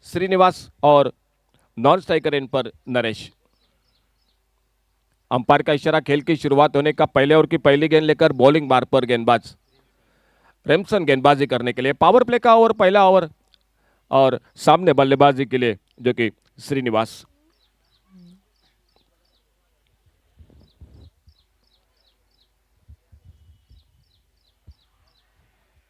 श्रीनिवास और non striker end पर Naresh. Umpire का इशारा खेल की शुरुआत होने का। पहले ओवर की पहली गेंद लेकर बॉलिंग मार्ग पर गेंदबाज रेमसन गेंदबाजी करने के लिए। पावर प्ले का ओवर, पहला ओवर, और सामने बल्लेबाजी के लिए जो कि श्रीनिवास।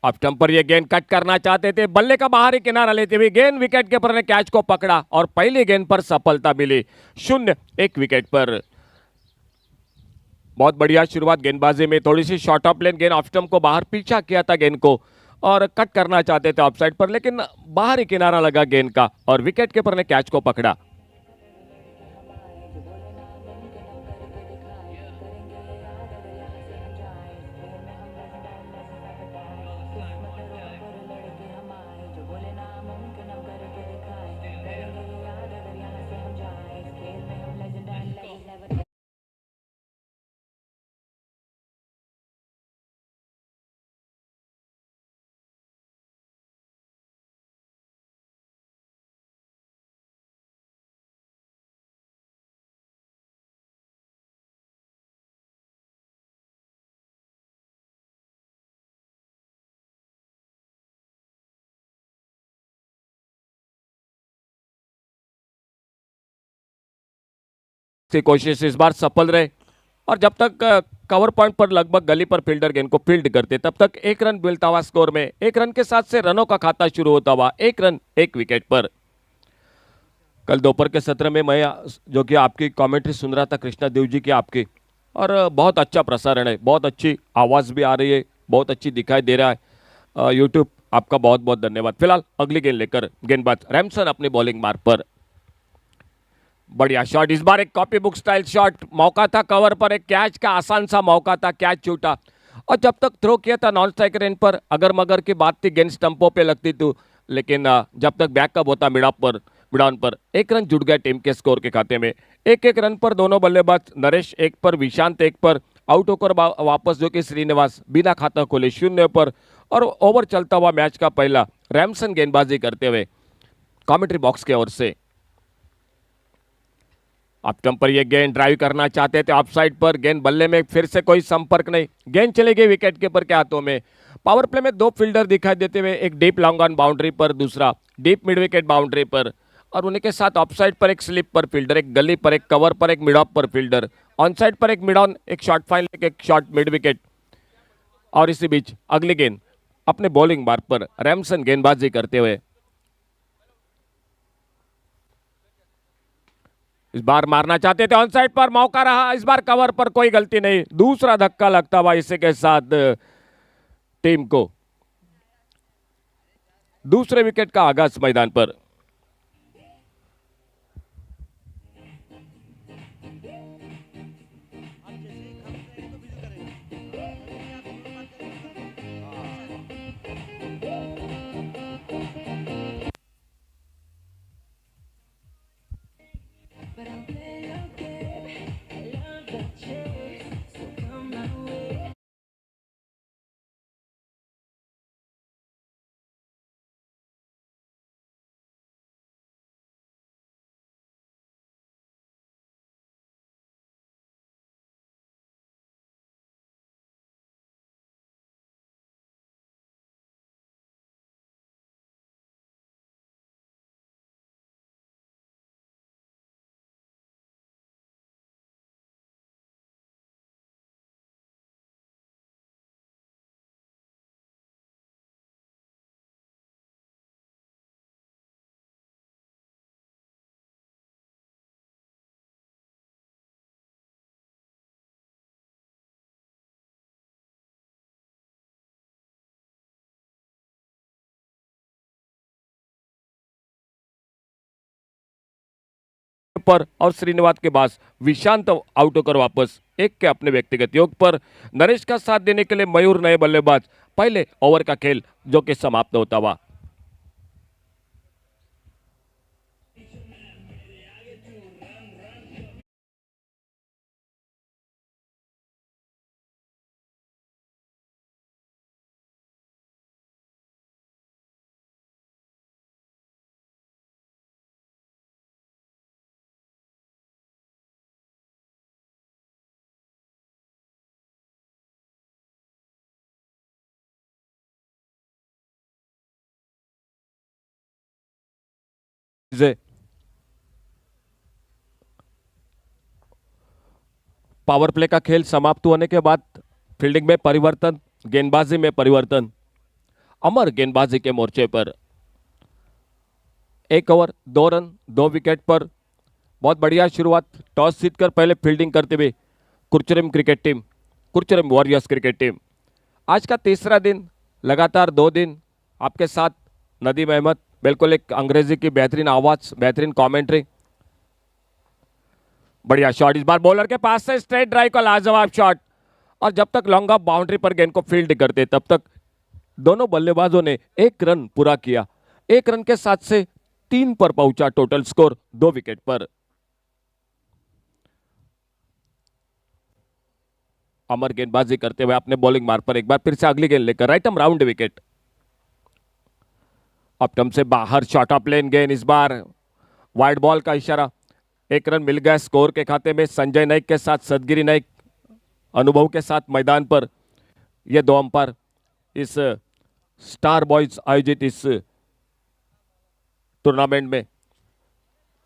अब स्टंप पर ये गेंद कट करना चाहते थे, बल्ले का बाहरी किनारा लेते हुए गेंद विकेट कीपर ने कैच को पकड़ा और पहली गेंद पर सफलता मिली। 0-1 विकेट पर। बहुत बढ़िया शुरुआत गेंदबाजी में। थोड़ी सी शॉर्ट ऑफ लेन गेंद ऑफ स्टंप को बाहर पीछा किया था गेंद को और कट करना चाहते थे ऑफ साइड पर, लेकिन बाहरी किनारा लगा गेंद का और विकेट कीपर ने कैच को पकड़ा। की कोशिश इस बार सफल रहे और जब तक कवर पॉइंट पर लगभग गली पर फील्डर गेंद को फील्ड करते तब तक 1 रन मिलता हुआ स्कोर में। 1 रन के साथ से रनों का खाता शुरू होता हुआ। 1 रन 1 विकेट पर। कल दोपहर के सत्र में मैं जो कि आपकी कमेंट्री सुन रहा था कृष्णा देव जी की आपकी, और बहुत अच्छा प्रसारण है, बहुत अच्छी आवाज भी आ रही है, बहुत अच्छी दिखाई दे रहा है। यूट्यूब आपका बहुत बहुत धन्यवाद। फिलहाल अगली गेंद लेकर गेंदबाज रैमसन अपनी बॉलिंग मार्ग पर। बढ़िया शॉट, इस बार एक कॉपी बुक स्टाइल शॉट। मौका था कवर पर, एक कैच का आसान सा मौका था, कैच छूटा। और जब तक थ्रो किया था नॉन स्ट्राइकर एंड पर, अगर मगर की बात थी गेंद स्टंपों पे लगती थी, लेकिन जब तक बैकअप होता मिडाउन पर 1 रन जुड़ गया टीम के स्कोर के खाते में। 1-1 रन पर दोनों बल्लेबाज, नरेश 1 पर, विशांत 1 पर। आउट होकर वापस जो कि श्रीनिवास बिना खाता खोले 0 पर। और ओवर चलता हुआ मैच का पहला रैमसन गेंदबाजी करते हुए कमेंट्री बॉक्स की ओर से। अब स्टंप पर ये गेंद ड्राइव करना चाहते थे ऑफ साइड पर, गेंद बल्ले में फिर से कोई संपर्क नहीं, गेंद चली गई विकेट कीपर के हाथों में। पावर प्ले में 2 फील्डर दिखाई देते हुए, एक डीप लॉन्ग ऑन बाउंड्री पर, दूसरा डीप मिड विकेट बाउंड्री पर, और उन्हीं के साथ ऑफ साइड पर एक स्लिप पर फील्डर, एक गली पर, एक कवर पर, एक मिड ऑफ पर फील्डर, ऑन साइड पर एक मिड ऑन, एक शॉर्ट फाइन, एक शॉर्ट मिड विकेट। और इसी बीच अगली गेंद अपने बॉलिंग मार्ग पर रैमसन गेंदबाजी करते हुए। इस बार मारना चाहते थे ऑन साइड पर, मौका रहा, इस बार कवर पर कोई गलती नहीं, दूसरा धक्का लगता हुआ इसी के साथ टीम को दूसरे विकेट का आगाज मैदान पर। पर और श्रीनिवास के बाद विशांत आउट होकर वापस एक के अपने व्यक्तिगत योग पर। नरेश का साथ देने के लिए मयूर नए बल्लेबाज। पहले ओवर का खेल जो कि समाप्त होता हुआ। से पावर प्ले का खेल समाप्त होने के बाद फील्डिंग में परिवर्तन, गेंदबाजी में परिवर्तन। अमर गेंदबाजी के मोर्चे पर 1 ओवर 2 रन 2 विकेट पर बहुत बढ़िया शुरुआत। टॉस जीतकर पहले फील्डिंग करते हुए Kurcharam cricket team, Kurcharam warriors cricket team. आज का तीसरा दिन, लगातार 2 दिन आपके साथ नदीम अहमद। बिल्कुल एक अंग्रेजी की बेहतरीन आवाज, बेहतरीन कमेंट्री। बढ़िया शॉट इस बार बॉलर के पास से, स्ट्रेट ड्राइव का लाजवाब शॉट। और जब तक लॉन्ग ऑफ बाउंड्री पर गेंद को फील्ड करते तब तक दोनों बल्लेबाजों ने 1 रन पूरा किया। 1 रन के साथ से 3 पर पहुंचा टोटल स्कोर 2 विकेट पर। अमर गेंदबाजी करते हुए अपने बॉलिंग मार्ग पर एक बार फिर से अगली गेंद लेकर राइट आर्म राउंड विकेट। अपटम से बाहर शॉर्ट ऑफ लेन गेंद, इस बार वाइड बॉल का इशारा। 1 रन मिल गया स्कोर के खाते में। संजय नाइक के साथ सदगिरी नाइक अनुभव के साथ मैदान पर ये 2 अंपायर इस स्टार बॉयज आयोजित इस टूर्नामेंट में।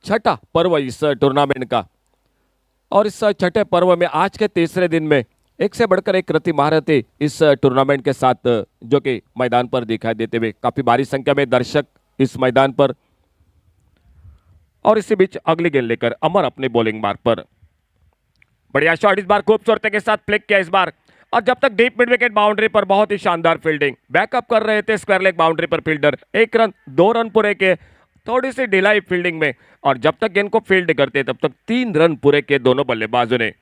छठा पर्व इस टूर्नामेंट का, और इस छठे पर्व में आज के तीसरे दिन में एक से बढ़कर एक रति महारथी इस टूर्नामेंट के साथ जो कि मैदान पर दिखाई देते हुए। काफी भारी संख्या में दर्शक इस मैदान पर। और इसी बीच अगली गेंद लेकर अमर अपने बॉलिंग मार्ग पर। बढ़िया शॉट इस बार खूबसूरती के साथ फ्लिक किया इस बार। और जब तक डीप मिड विकेट बाउंड्री पर बहुत ही शानदार फील्डिंग, बैकअप कर रहे थे स्क्वायर लेग बाउंड्री पर फील्डर। 1 रन 2 रन पूरे के, थोड़ी सी ढिलाई फील्डिंग में। और जब तक गेंद को फील्ड करते तब तक 3 रन पूरे के दोनों बल्लेबाजों ने।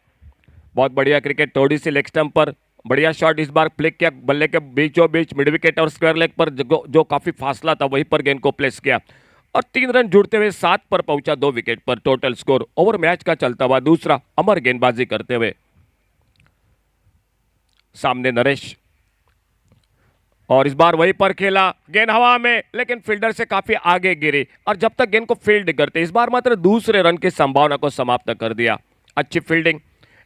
बहुत बढ़िया क्रिकेट, थोड़ी सी लेग स्टंप पर बढ़िया शॉट इस बार फ्लिक किया बल्ले के बीचों बीच मिड विकेट और स्क्वायर लेग पर जो काफी फासला था वहीं पर गेंद को प्लेस किया। और 3 रन जुड़ते हुए 7 पर पहुंचा 2 विकेट पर टोटल स्कोर। ओवर मैच का चलता हुआ दूसरा अमर गेंदबाजी करते हुए। सामने नरेश, और इस बार वहीं पर खेला, गेंद हवा में लेकिन फील्डर से काफी आगे गिरी। और जब तक गेंद को फील्ड करते इस बार मात्र दूसरे रन की संभावना को समाप्त कर दिया। अच्छी फील्डिंग,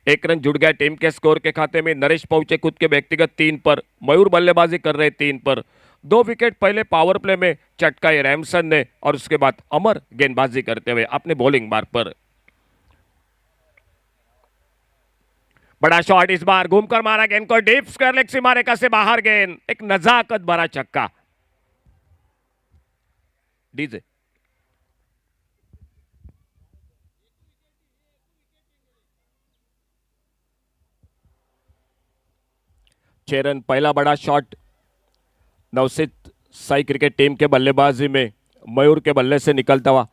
1 रन जुड़ गया टीम के स्कोर के खाते में। नरेश पहुंचे खुद के व्यक्तिगत 3 पर, मयूर बल्लेबाजी कर रहे 3 पर। 2 विकेट पहले पावर प्ले में चटकाए रैमसन ने, और उसके बाद अमर गेंदबाजी करते हुए अपने बॉलिंग मार्ग पर। बड़ा शॉट इस बार घूमकर मारा गेंद को डीप स्क्वायर लेग सीमा रेखा से बाहर गेंद, एक नजाकत भरा छक्का। डीजे 6 रन पहला बड़ा शॉट नवसीत साई क्रिकेट टीम के बल्लेबाजी में मयूर के बल्ले से निकलता हुआ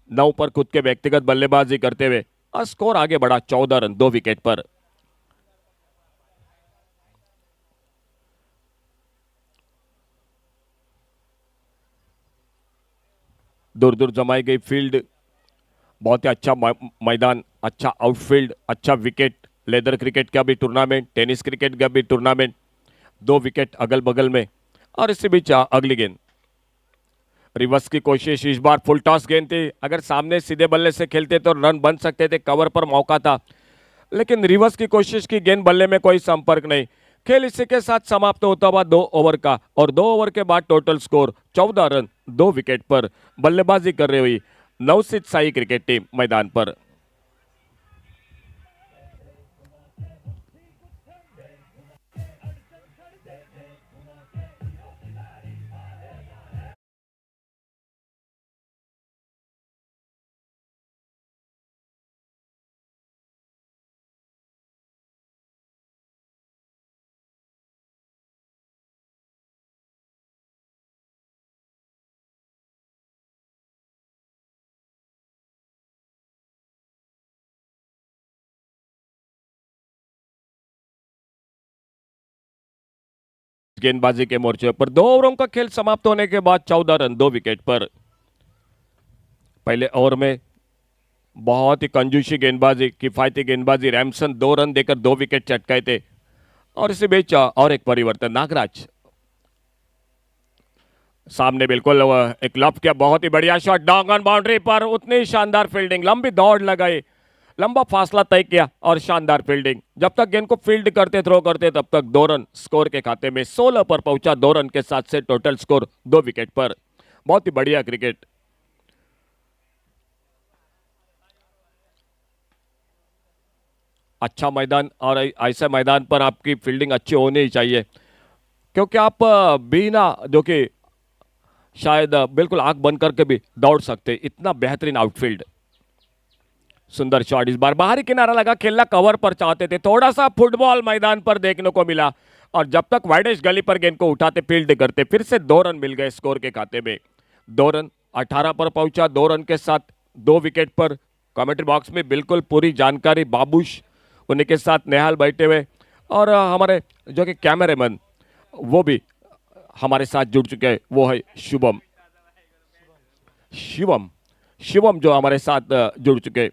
9 पर खुद के व्यक्तिगत बल्लेबाजी करते हुए। और स्कोर आगे बढ़ा 14 रन 2 विकेट पर। दूर दूर जमाई गई फील्ड, बहुत ही अच्छा मैदान, अच्छा आउटफील्ड, अच्छा विकेट। लेदर क्रिकेट का भी टूर्नामेंट, टेनिस क्रिकेट का भी टूर्नामेंट, 2 विकेट अगल बगल में। और इसी बीच अगली गेंद, रिवर्स की कोशिश इस बार फुल टॉस गेंद थी। अगर सामने सीधे बल्ले से खेलते तो रन बन सकते थे, कवर पर मौका था, लेकिन रिवर्स की कोशिश की, गेंद बल्ले में कोई संपर्क नहीं। खेल इसी के साथ समाप्त होता हुआ 2 ओवर का, और 2 ओवर के बाद टोटल स्कोर 14 रन 2 विकेट पर। बल्लेबाजी कर रही हुई नवसीत साई क्रिकेट टीम मैदान पर। गेंदबाजी के मोर्चे पर 2 ओवरों का खेल समाप्त होने के बाद 14 रन 2 विकेट पर। पहले ओवर में बहुत ही कंजूसी गेंदबाजी, किफायती गेंदबाजी, रैमसन 2 रन देकर 2 विकेट चटकाए थे। और इसी बीच और एक परिवर्तन, नागराज सामने बिल्कुल एक लॉब किया, बहुत ही बढ़िया शॉट डॉग ऑन बाउंड्री पर। उतनी शानदार फील्डिंग, लंबी दौड़ लगाई, लंबा फासला तय किया और शानदार फील्डिंग। जब तक गेंद को फील्ड करते, थ्रो करते, तब तक 2 रन स्कोर के खाते में। 16 पर पहुंचा 2 रन के साथ से टोटल स्कोर 2 विकेट पर। बहुत ही बढ़िया क्रिकेट। अच्छा मैदान और ऐसे मैदान पर आपकी फील्डिंग अच्छी होनी ही चाहिए, क्योंकि आप बिना जो कि शायद बिल्कुल आंख बंद करके भी दौड़ सकते, इतना बेहतरीन आउटफील्ड। सुंदर शॉट, इस बार बाहरी किनारा लगा, खेलना कवर पर चाहते थे, थोड़ा सा फुटबॉल मैदान पर देखने को मिला। और जब तक वाइडेस्ट गली पर गेंद को उठाते फील्ड करते, फिर से 2 रन मिल गए स्कोर के खाते में। 2 रन 18 पर पहुंचा, 2 रन के साथ 2 विकेट पर। कमेंट्री बॉक्स में बिल्कुल पूरी जानकारी, बाबूश उन्हीं के साथ नेहाल बैठे हुए, और हमारे जो कि कैमरामैन वो भी हमारे साथ जुड़ चुके हैं, वो है शुभम शिवम शिवम जो हमारे साथ जुड़ चुके।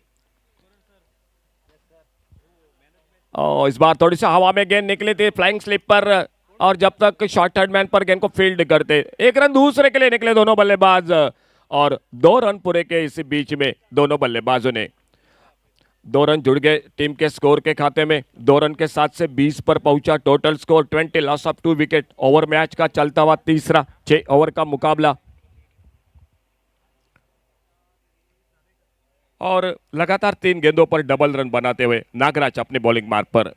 और इस बार थोड़ी सी हवा में गेंद निकली थी फ्लाइंग स्लिप पर, और जब तक शॉर्ट थर्ड मैन पर गेंद को फील्ड करते, 1 रन दूसरे के लिए निकले दोनों बल्लेबाज, और 2 रन पूरे के इसी बीच में दोनों बल्लेबाजों ने। 2 रन जुड़ गए टीम के स्कोर के खाते में। 2 रन के साथ से 20 पर पहुंचा total score 20, loss of 2 wicket. Over match का चलता हुआ तीसरा 6 ओवर का मुकाबला, और लगातार 3 गेंदों पर डबल रन बनाते हुए नागराज अपने बॉलिंग मार्ग पर।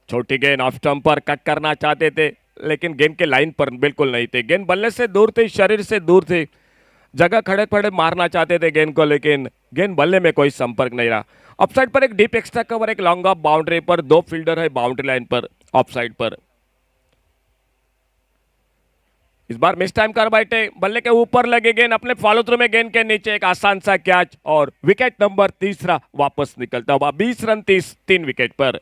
छोटी गेंद ऑफ स्टंप पर कट करना चाहते थे, लेकिन गेंद के लाइन पर बिल्कुल नहीं थे, गेंद बल्ले से दूर थी, शरीर से दूर थी, जगह खड़े खड़े मारना चाहते थे गेंद को, लेकिन गेंद बल्ले में कोई संपर्क नहीं रहा। ऑफसाइड पर एक डीप एक्स्ट्रा कवर, एक लॉन्ग ऑफ बाउंड्री पर, 2 फील्डर है बाउंड्री लाइन पर ऑफसाइड पर। इस बार मिस टाइम कर बैठे, बल्ले के ऊपर लगे गेंद, अपने फॉलो थ्रू में गेंद के नीचे एक आसान सा कैच, और विकेट नंबर तीसरा वापस निकलता हुआ। 20 रन 3 विकेट पर।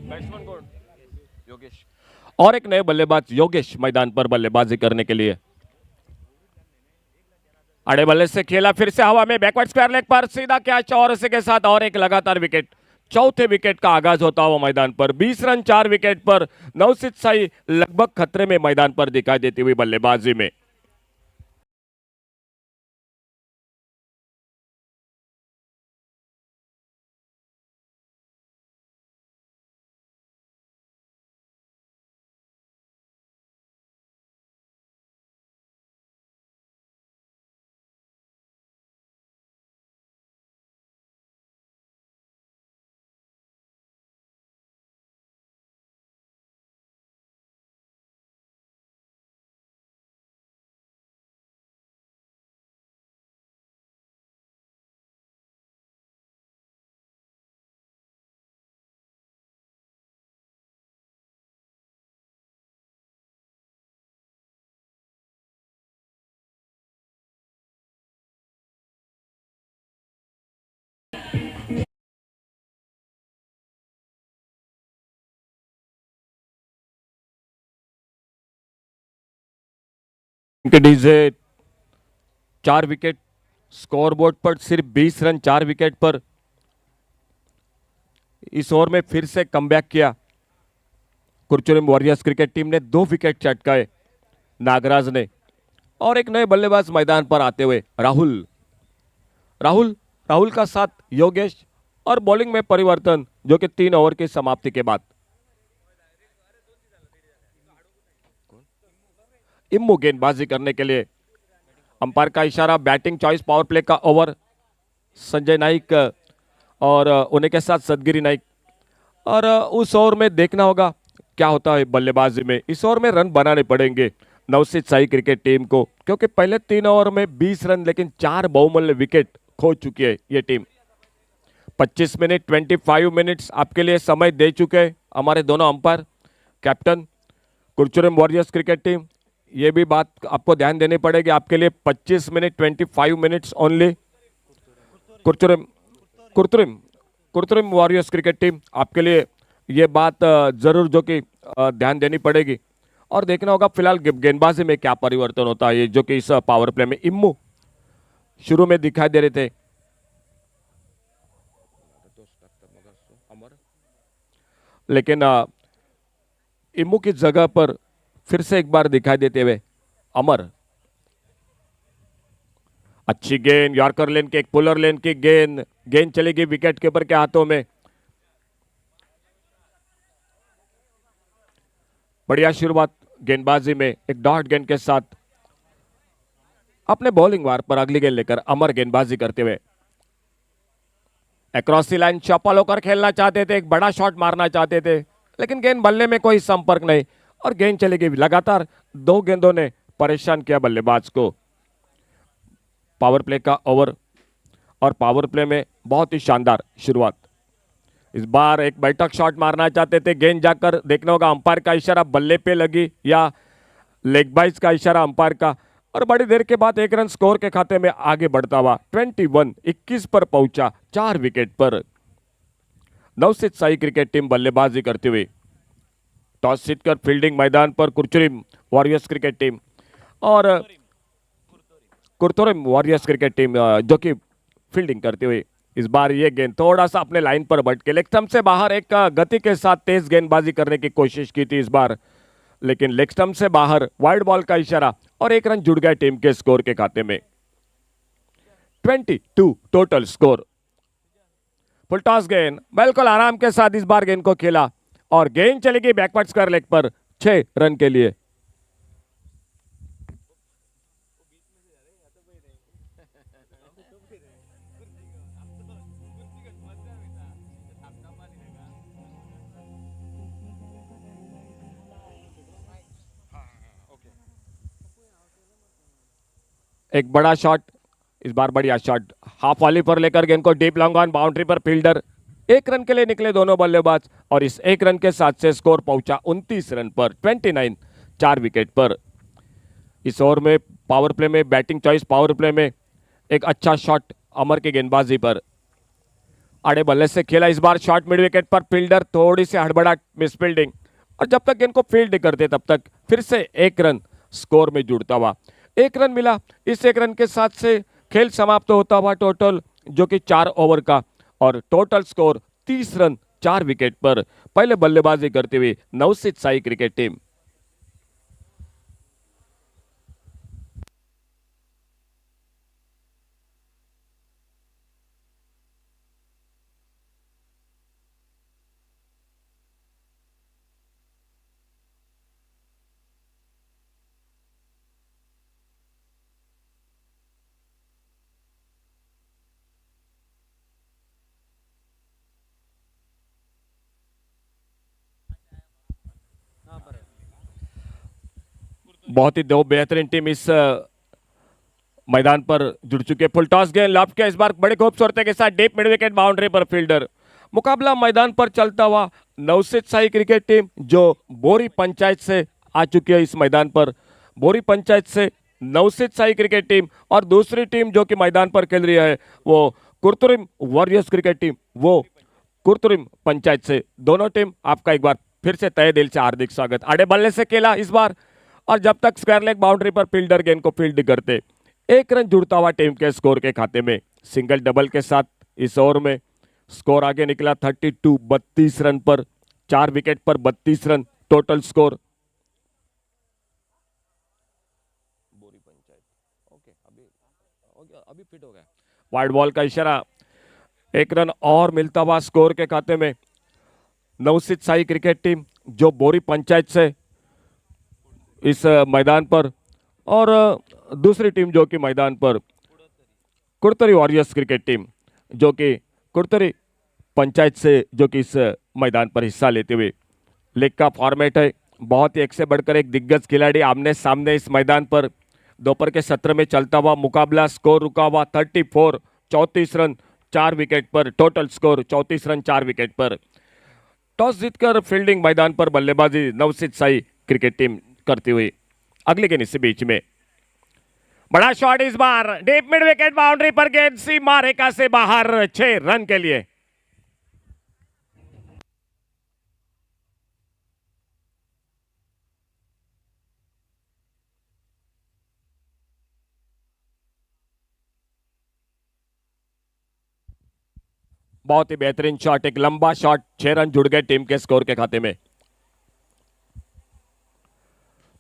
बैट्समैन कौन? योगेश। और एक नए बल्लेबाज योगेश मैदान पर बल्लेबाजी करने के लिए। अड़े बल्ले से खेला, फिर से हवा में बैकवर्ड स्क्वायर लेग पर सीधा कैच, और इसी के साथ और एक लगातार विकेट। चौथे विकेट का आगाज होता हुआ मैदान पर। 20 रन 4 विकेट पर। नवसीत साई लगभग खतरे में मैदान पर दिखाई देती हुई बल्लेबाजी में। डीजे 4 विकेट, स्कोरबोर्ड पर सिर्फ 20 रन 4 विकेट पर। इस ओवर में फिर से कमबैक किया कुरचुरम वॉरियर्स क्रिकेट टीम ने। 2 विकेट चटकाए नागराज ने, और एक नए बल्लेबाज मैदान पर आते हुए राहुल राहुल राहुल का साथ योगेश, और बॉलिंग में परिवर्तन जो कि 3 ओवर की समाप्ति के बाद। इम्मू गेंदबाजी करने के लिए, अंपायर का इशारा, बैटिंग चॉइस पावर प्ले का ओवर। संजय नाइक और उन्हीं के साथ सदगिरी नाइक, और उस ओवर में देखना होगा क्या होता है बल्लेबाजी में। इस ओवर में रन बनाने पड़ेंगे नवसीत साई क्रिकेट टीम को, क्योंकि पहले 3 ओवर में 20 रन, लेकिन 4 बहुमूल्य विकेट खो चुकी है ये टीम। 25 मिनट 25 मिनट्स आपके लिए समय दे चुके हैं हमारे दोनों umpire, captain Kurchuram warriors cricket team. ये भी बात आपको ध्यान देनी पड़ेगी, आपके लिए 25 मिनट 25 मिनट्स ओनली। कुरचुरम कुरतुरम कृत्रिम वॉरियर्स क्रिकेट टीम, आपके लिए ये बात जरूर जो कि ध्यान देनी पड़ेगी और देखना होगा फिलहाल गेंदबाजी में क्या परिवर्तन होता है। जो कि इस पावर प्ले में इम्मू शुरू में दिखाई दे रहे थे, लेकिन इम्मू की जगह पर फिर से एक बार दिखाई देते हुए अमर। अच्छी गेंद, यॉर्कर लेन की, एक पुलर लेन की गेंद, गेंद चलेगी विकेट कीपर के हाथों में। बढ़िया शुरुआत गेंदबाजी में, एक डॉट गेंद के साथ अपने बॉलिंग वार पर अगली गेंद लेकर अमर गेंदबाजी करते हुए अक्रॉस दी लाइन चौपल होकर खेलना चाहते थे, एक बड़ा शॉट मारना चाहते थे, लेकिन गेंद बल्ले में कोई संपर्क नहीं और गेंद चलेगी। लगातार 2 गेंदों ने परेशान किया बल्लेबाज को। पावर प्ले का ओवर और पावर प्ले में बहुत ही शानदार शुरुआत। इस बार एक बैठक शॉट मारना चाहते थे, गेंद जाकर देखना होगा अंपायर का इशारा बल्ले पे लगी या लेग बाइज का इशारा अंपायर का, और बड़ी देर के बाद 1 रन स्कोर के खाते में आगे बढ़ता हुआ 21 पर पहुंचा 4 विकेट पर। नवसीत साई क्रिकेट टीम बल्लेबाजी करती हुई, टॉस जीतकर फील्डिंग मैदान पर कृत्रिम वॉरियर्स क्रिकेट टीम और कुर्तोरिम वॉरियर्स क्रिकेट टीम जो कि फील्डिंग करती हुई। इस बार ये गेंद थोड़ा सा अपने लाइन पर भटके, लेग स्टंप से बाहर एक गति के साथ तेज गेंदबाजी करने की कोशिश की थी इस बार, लेकिन लेग स्टंप से बाहर वाइड बॉल का इशारा और 1 रन जुड़ गया टीम के स्कोर के खाते में। 22 टोटल स्कोर। फुल टॉस गेंद बिल्कुल आराम के साथ इस बार गेंद को खेला और गेंद चलेगी बैकवर्ड स्क्वायर लेग पर 6 रन के लिए। एक बड़ा शॉट, इस बार बढ़िया शॉट, हाफ वॉली पर लेकर गेंद को डीप लॉन्ग ऑन बाउंड्री पर फील्डर। 1 रन के लिए निकले दोनों बल्लेबाज और इस 1 रन के साथ से स्कोर पहुंचा 29 रन पर, 29, 4 विकेट पर। इस ओवर में पावर प्ले में बैटिंग चॉइस, पावर प्ले में एक अच्छा शॉट अमर की गेंदबाजी पर, आड़े बल्ले से खेला इस बार शॉट मिड विकेट पर, फील्डर थोड़ी सी हड़बड़ाहट, मिस फील्डिंग, और जब तक गेंद को फील्ड करते तब तक फिर से 1 रन स्कोर में जुड़ता हुआ। 1 रन मिला, इस 1 रन के साथ से खेल समाप्त होता हुआ टोटल जो कि 4 ओवर का, और टोटल स्कोर 30 रन 4 विकेट पर। पहले बल्लेबाजी करते हुए नवसीत साई क्रिकेट टीम। बहुत ही 2 बेहतरीन टीम इस मैदान पर जुड़ चुके। फुल टॉस गेंद लॉफ्ट किया इस बार बड़े खूबसूरती के साथ डीप मिड विकेट बाउंड्री पर फील्डर। मुकाबला मैदान पर चलता हुआ नवसीत साई क्रिकेट टीम जो बोरी पंचायत से आ चुकी है इस मैदान पर, बोरी पंचायत से नवसीत साई क्रिकेट टीम, और दूसरी टीम जो कि मैदान पर खेल रही है वो कुर्तुरिम वॉरियर्स क्रिकेट टीम, वो कुर्तुरिम पंचायत से। दोनों टीम आपका एक बार फिर से तहे दिल से हार्दिक स्वागत। आड़े बल्ले से खेला इस बार, और जब तक स्क्वायर लेग बाउंड्री पर फील्डर गेंद को फील्ड करते 1 रन जुड़ता हुआ टीम के स्कोर के खाते में। सिंगल डबल के साथ इस ओवर में स्कोर आगे निकला 32 रन पर, 4 विकेट पर 32 रन टोटल स्कोर। बोरी पंचायत, ओके, अभी फिट हो गया। वाइड बॉल का इशारा, 1 रन और मिलता हुआ स्कोर के खाते में। नवसीत साई क्रिकेट टीम जो बोरी पंचायत से इस मैदान पर, और दूसरी टीम जो कि मैदान पर कुर्तरी वॉरियर्स क्रिकेट टीम जो कि कुर्तरी पंचायत से जो कि इस मैदान पर हिस्सा लेते हुए। लीग का फॉर्मेट है, बहुत ही एक से बढ़कर एक दिग्गज खिलाड़ी आमने सामने इस मैदान पर। दोपहर के सत्र में चलता हुआ मुकाबला, स्कोर रुका हुआ 34, 34 रन 4 विकेट पर, टोटल स्कोर 34 रन 4 विकेट पर। टॉस जीतकर फील्डिंग मैदान पर बल्लेबाजी नवसीत साई क्रिकेट टीम करती हुई। अगले गेंद इसी बीच में बड़ा शॉट इस बार डीप मिड विकेट बाउंड्री पर, गेंद सीमा रेखा से बाहर, 6 रन के लिए। बहुत ही बेहतरीन शॉट, एक लंबा शॉट, 6 रन जुड़ गए टीम के स्कोर के खाते में।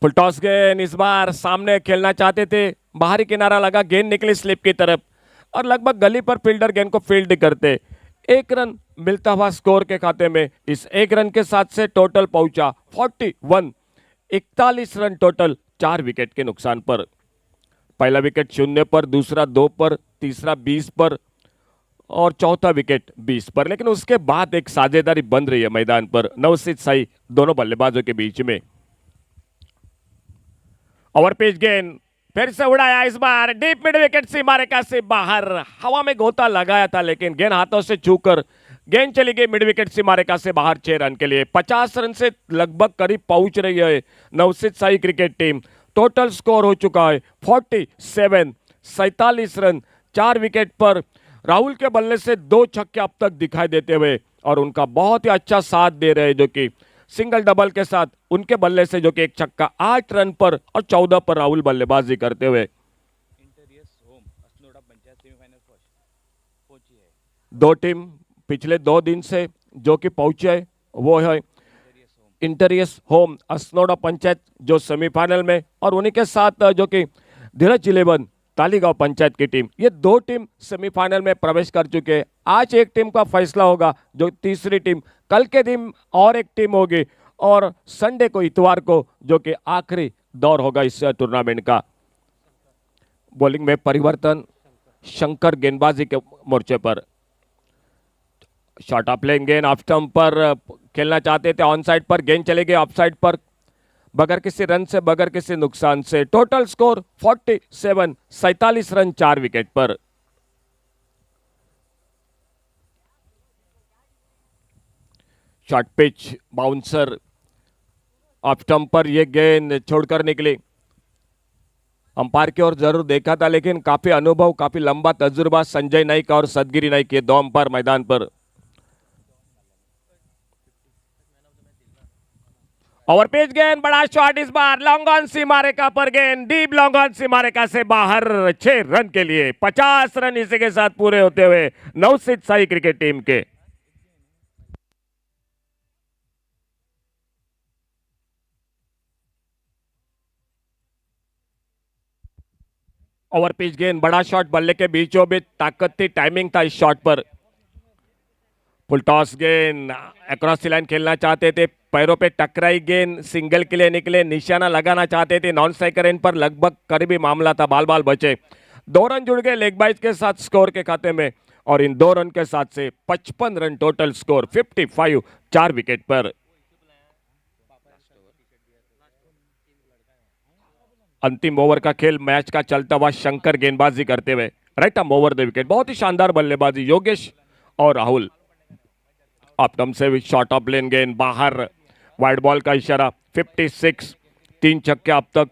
फुल टॉस गेंद इस बार सामने खेलना चाहते थे, बाहरी किनारा लगा, गेंद निकली स्लिप की तरफ और लगभग गली पर फील्डर गेंद को फील्ड करते। 1 रन मिलता हुआ स्कोर के खाते में। इस 1 रन के साथ से टोटल पहुंचा 41, 41 रन टोटल 4 विकेट के नुकसान पर। पहला विकेट 0 पर, दूसरा 2 पर, तीसरा 20 पर और चौथा विकेट 20 पर। लेकिन उसके बाद एक साझेदारी बन रही है मैदान पर नवसीत साई दोनों बल्लेबाजों के बीच में। ओवर पिच गेंद फिर से उड़ाया, इस बार डीप मिड विकेट सीमा रेखा से बाहर। हवा में गोता लगाया था लेकिन गेंद हाथों से छूकर गेंद चली गई मिड विकेट सीमा रेखा से बाहर 6 रन के लिए। 50 रन से लगभग करीब पहुंच रही है Navseet Sai cricket team. Total score हो चुका है 47, 47 रन 4 विकेट पर। राहुल के बल्ले से 2 छक्के अब तक दिखाई देते हुए और उनका बहुत ही अच्छा साथ दे रहे हैं, जो कि सिंगल डबल के साथ उनके बल्ले से जो कि एक छक्का 8 रन पर और 14 पर राहुल बल्लेबाजी करते हुए। दो टीम पिछले 2 दिन से जो कि पहुंचे है वो है इंटरियस होम असनोड़ा पंचायत जो सेमीफाइनल में, और उन्हीं के साथ जो कि धीरज 11 तालीगांव पंचायत की टीम। ये 2 टीम सेमीफाइनल में प्रवेश कर चुके हैं। आज एक टीम का फैसला होगा, जो तीसरी टीम कल के दिन और एक टीम होगी और संडे को, इतवार को, जो कि आखिरी दौर होगा इस टूर्नामेंट का। बॉलिंग में परिवर्तन शंकर गेंदबाजी के मोर्चे पर। शॉट ऑफ लेन गेंद ऑफ स्टंप पर खेलना चाहते थे, ऑन साइड पर गेंद चले गए ऑफ साइड पर बगैर किसी रन से, बगैर किसी नुकसान से। टोटल स्कोर 47, 47 रन 4 विकेट पर। Short pitch bouncer off stump पर यह गेंद छोड़कर निकली। अंपायर की ओर जरूर देखा था लेकिन काफी अनुभव, काफी लंबा तजुर्बा संजय नाइक और सदगिरी नाइक के 2 अंपायर मैदान पर। ओवर पिच गेंद, बड़ा शॉट, इस बार लॉन्ग ऑन सीमा रेखा पर गेंद, डीप लॉन्ग ऑन सीमा रेखा से बाहर 6 रन के लिए। 50 रन इसी के साथ पूरे होते हुए नवसीत साई क्रिकेट टीम के। ओवर पिच गेंद, बड़ा शॉट, बल्ले के बीचों बीच ताकत थी, टाइमिंग था इस शॉट पर। फुल टॉस गेंद अक्रॉस द लाइन खेलना चाहते थे, पैरों पे टकराई गेंद, सिंगल के लिए निकले, निशाना लगाना चाहते थे, नॉन स्ट्राइकर एंड पर लगभग करीबी मामला था, बाल बाल बचे। 2 रन जुड़ गए लेग बाइज के साथ स्कोर के खाते में और इन 2 रन के साथ से 55 रन टोटल स्कोर, 55 4 विकेट पर। अंतिम ओवर का खेल, मैच का चलता हुआ शंकर गेंदबाजी करते हुए right arm over the wicket. बहुत ही शानदार बल्लेबाजी योगेश और राहुल। अपटम से शॉर्ट ऑफ लेन गेंद बाहर, वाइड बॉल का इशारा। 56, 3 छक्के अब तक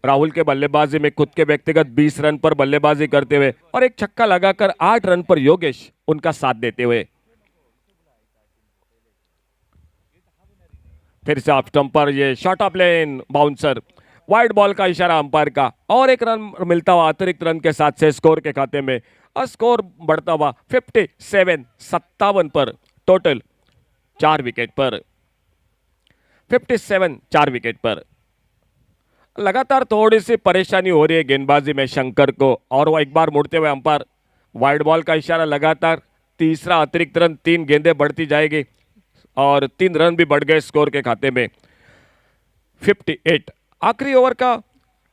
राहुल के बल्लेबाजी में, खुद के व्यक्तिगत 20 रन पर बल्लेबाजी करते हुए और एक छक्का लगाकर 8 रन पर योगेश उनका साथ देते हुए। फिर से ऑफ स्टंप पर ये short of lane bouncer, wide ball का इशारा अंपायर का और एक रन मिलता हुआ अतिरिक्त रन के साथ से स्कोर के खाते में और स्कोर बढ़ता हुआ 57, 57 पर टोटल 4 विकेट पर। 57 4 विकेट पर। लगातार थोड़ी सी परेशानी हो रही है गेंदबाजी में शंकर को और वो एक बार मुड़ते हुए अंपायर, वाइड बॉल का इशारा लगातार, तीसरा अतिरिक्त रन, 3 गेंदें बढ़ती जाएगी और 3 रन भी बढ़ गए स्कोर के खाते में। 58 आखिरी ओवर का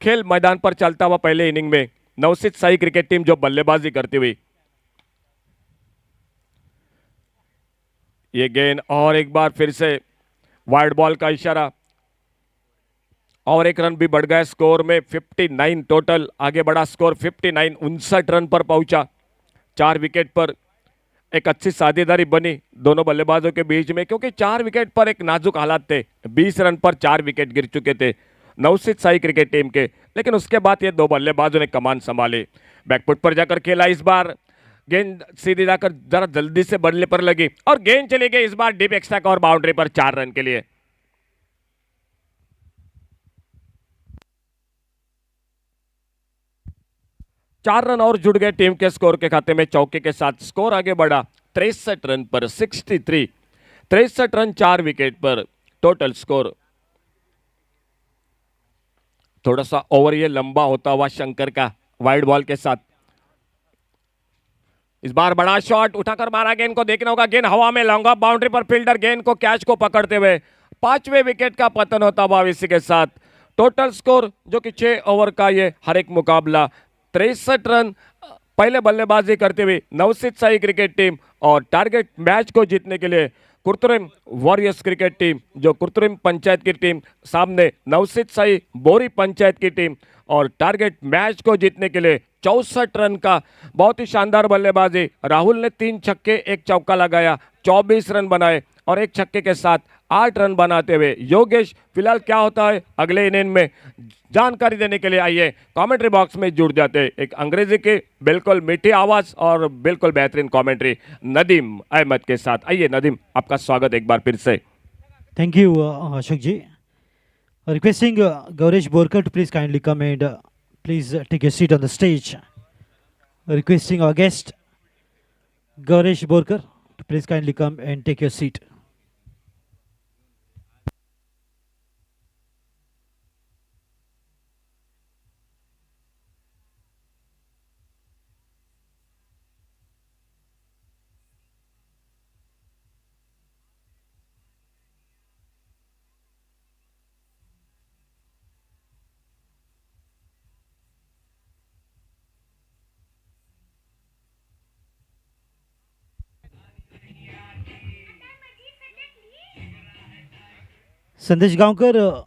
खेल मैदान पर चलता हुआ पहले इनिंग में नवसीत साई क्रिकेट टीम जो बल्लेबाजी करती हुई। ये गेंद और एक बार फिर से वाइड बॉल का इशारा और एक रन भी बढ़ गया स्कोर में। 59 टोटल आगे बढ़ा स्कोर, 59, 59 रन पर पहुंचा 4 विकेट पर। एक अच्छी साझेदारी बनी दोनों बल्लेबाजों के बीच में क्योंकि 4 विकेट पर एक नाजुक हालात थे। 20 रन पर 4 विकेट गिर चुके थे नवसीत साई क्रिकेट टीम के, लेकिन उसके बाद ये 2 बल्लेबाजों ने कमान संभाली। बैकफुट पर जाकर खेला, इस बार गेंद सीधी जाकर जरा जल्दी से बल्ले पर लगी और गेंद चली गई इस बार डीप एक्स्ट्रा और बाउंड्री पर 4 रन के लिए। चार रन और जुड़ गए टीम के स्कोर के खाते में चौके के साथ। स्कोर आगे बढ़ा 63 रन पर 63, 63 रन 4 विकेट पर टोटल स्कोर। थोड़ा सा ओवर ये लंबा होता हुआ शंकर का वाइड बॉल के साथ। इस बार बड़ा शॉट उठाकर मारा, गेंद को देखना होगा, गेंद हवा में लॉन्ग ऑफ बाउंड्री पर, फील्डर गेंद को कैच को पकड़ते हुए 5वें विकेट का पतन होता हुआ इसी के साथ टोटल स्कोर जो कि 6 ओवर का ये हर एक मुकाबला 63 रन पहले बल्लेबाजी करते हुए नवसीत शाही क्रिकेट टीम और टारगेट मैच को जीतने के लिए कुर्तुरिम वॉरियर्स क्रिकेट टीम, जो कुर्तुरिम पंचायत की टीम सामने नवसीत शाही बोरी पंचायत की टीम, और टारगेट मैच को जीतने के लिए 64 रन का बहुत ही शानदार बल्लेबाजी। राहुल ने 3 छक्के 1 चौका लगाया, 24 रन बनाए और 1 छक्के के साथ 8 रन बनाते हुए योगेश फिलहाल क्या होता है अगले इनिंग में जानकारी देने के लिए आइए कमेंट्री बॉक्स में जुड़ जाते हैं। एक अंग्रेजी की बिल्कुल मीठी आवाज और बिल्कुल बेहतरीन कमेंट्री नदीम अहमद के साथ। आइए नदीम, आपका स्वागत एक बार फिर से। Thank you, Ashok ji. Requesting Gaurish Borkar to please kindly come and please take your seat on the stage. Requesting our guest Gaurish Borkar to please kindly come and take your seat. Sandesh Gaonkar,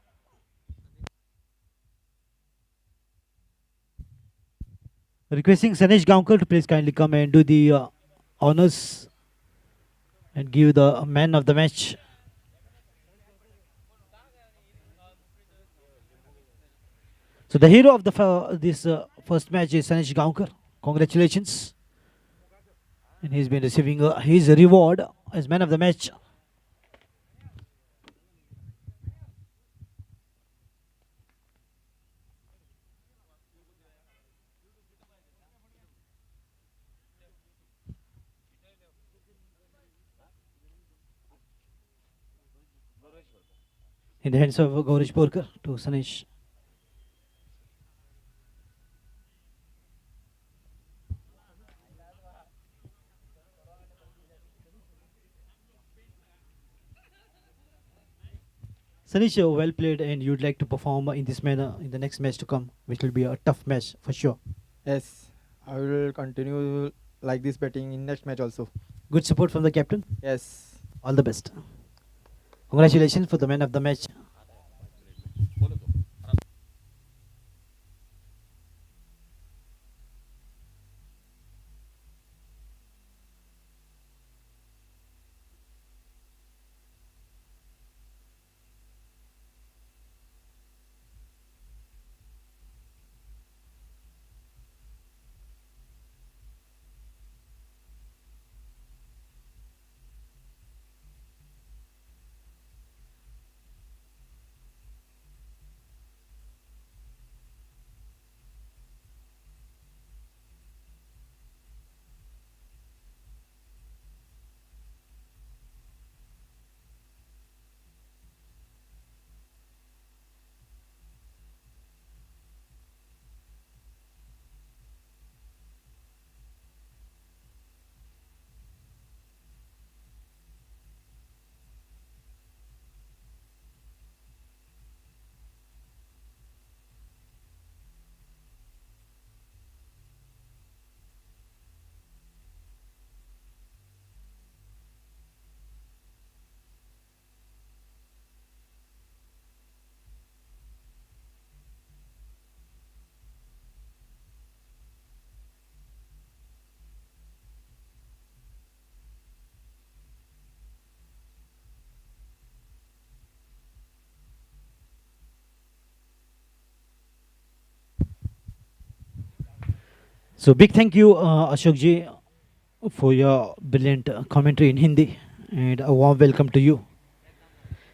requesting Sandesh Gaonkar to please kindly come and do the honors and give the man of the match. So the hero of this first match is Sandesh Gaonkar. Congratulations. And he's been receiving his reward as man of the match. In the hands of Gaurish Borkar to Sanesh. Sanesh, well played, and you'd like to perform in this manner in the next match to come, which will be a tough match for sure. Yes, I will continue like this batting in next match also. Good support from the captain. Yes. All the best. Congratulations for the man of the match. So big thank you, Ashok ji, for your brilliant commentary in Hindi, and a warm welcome to you.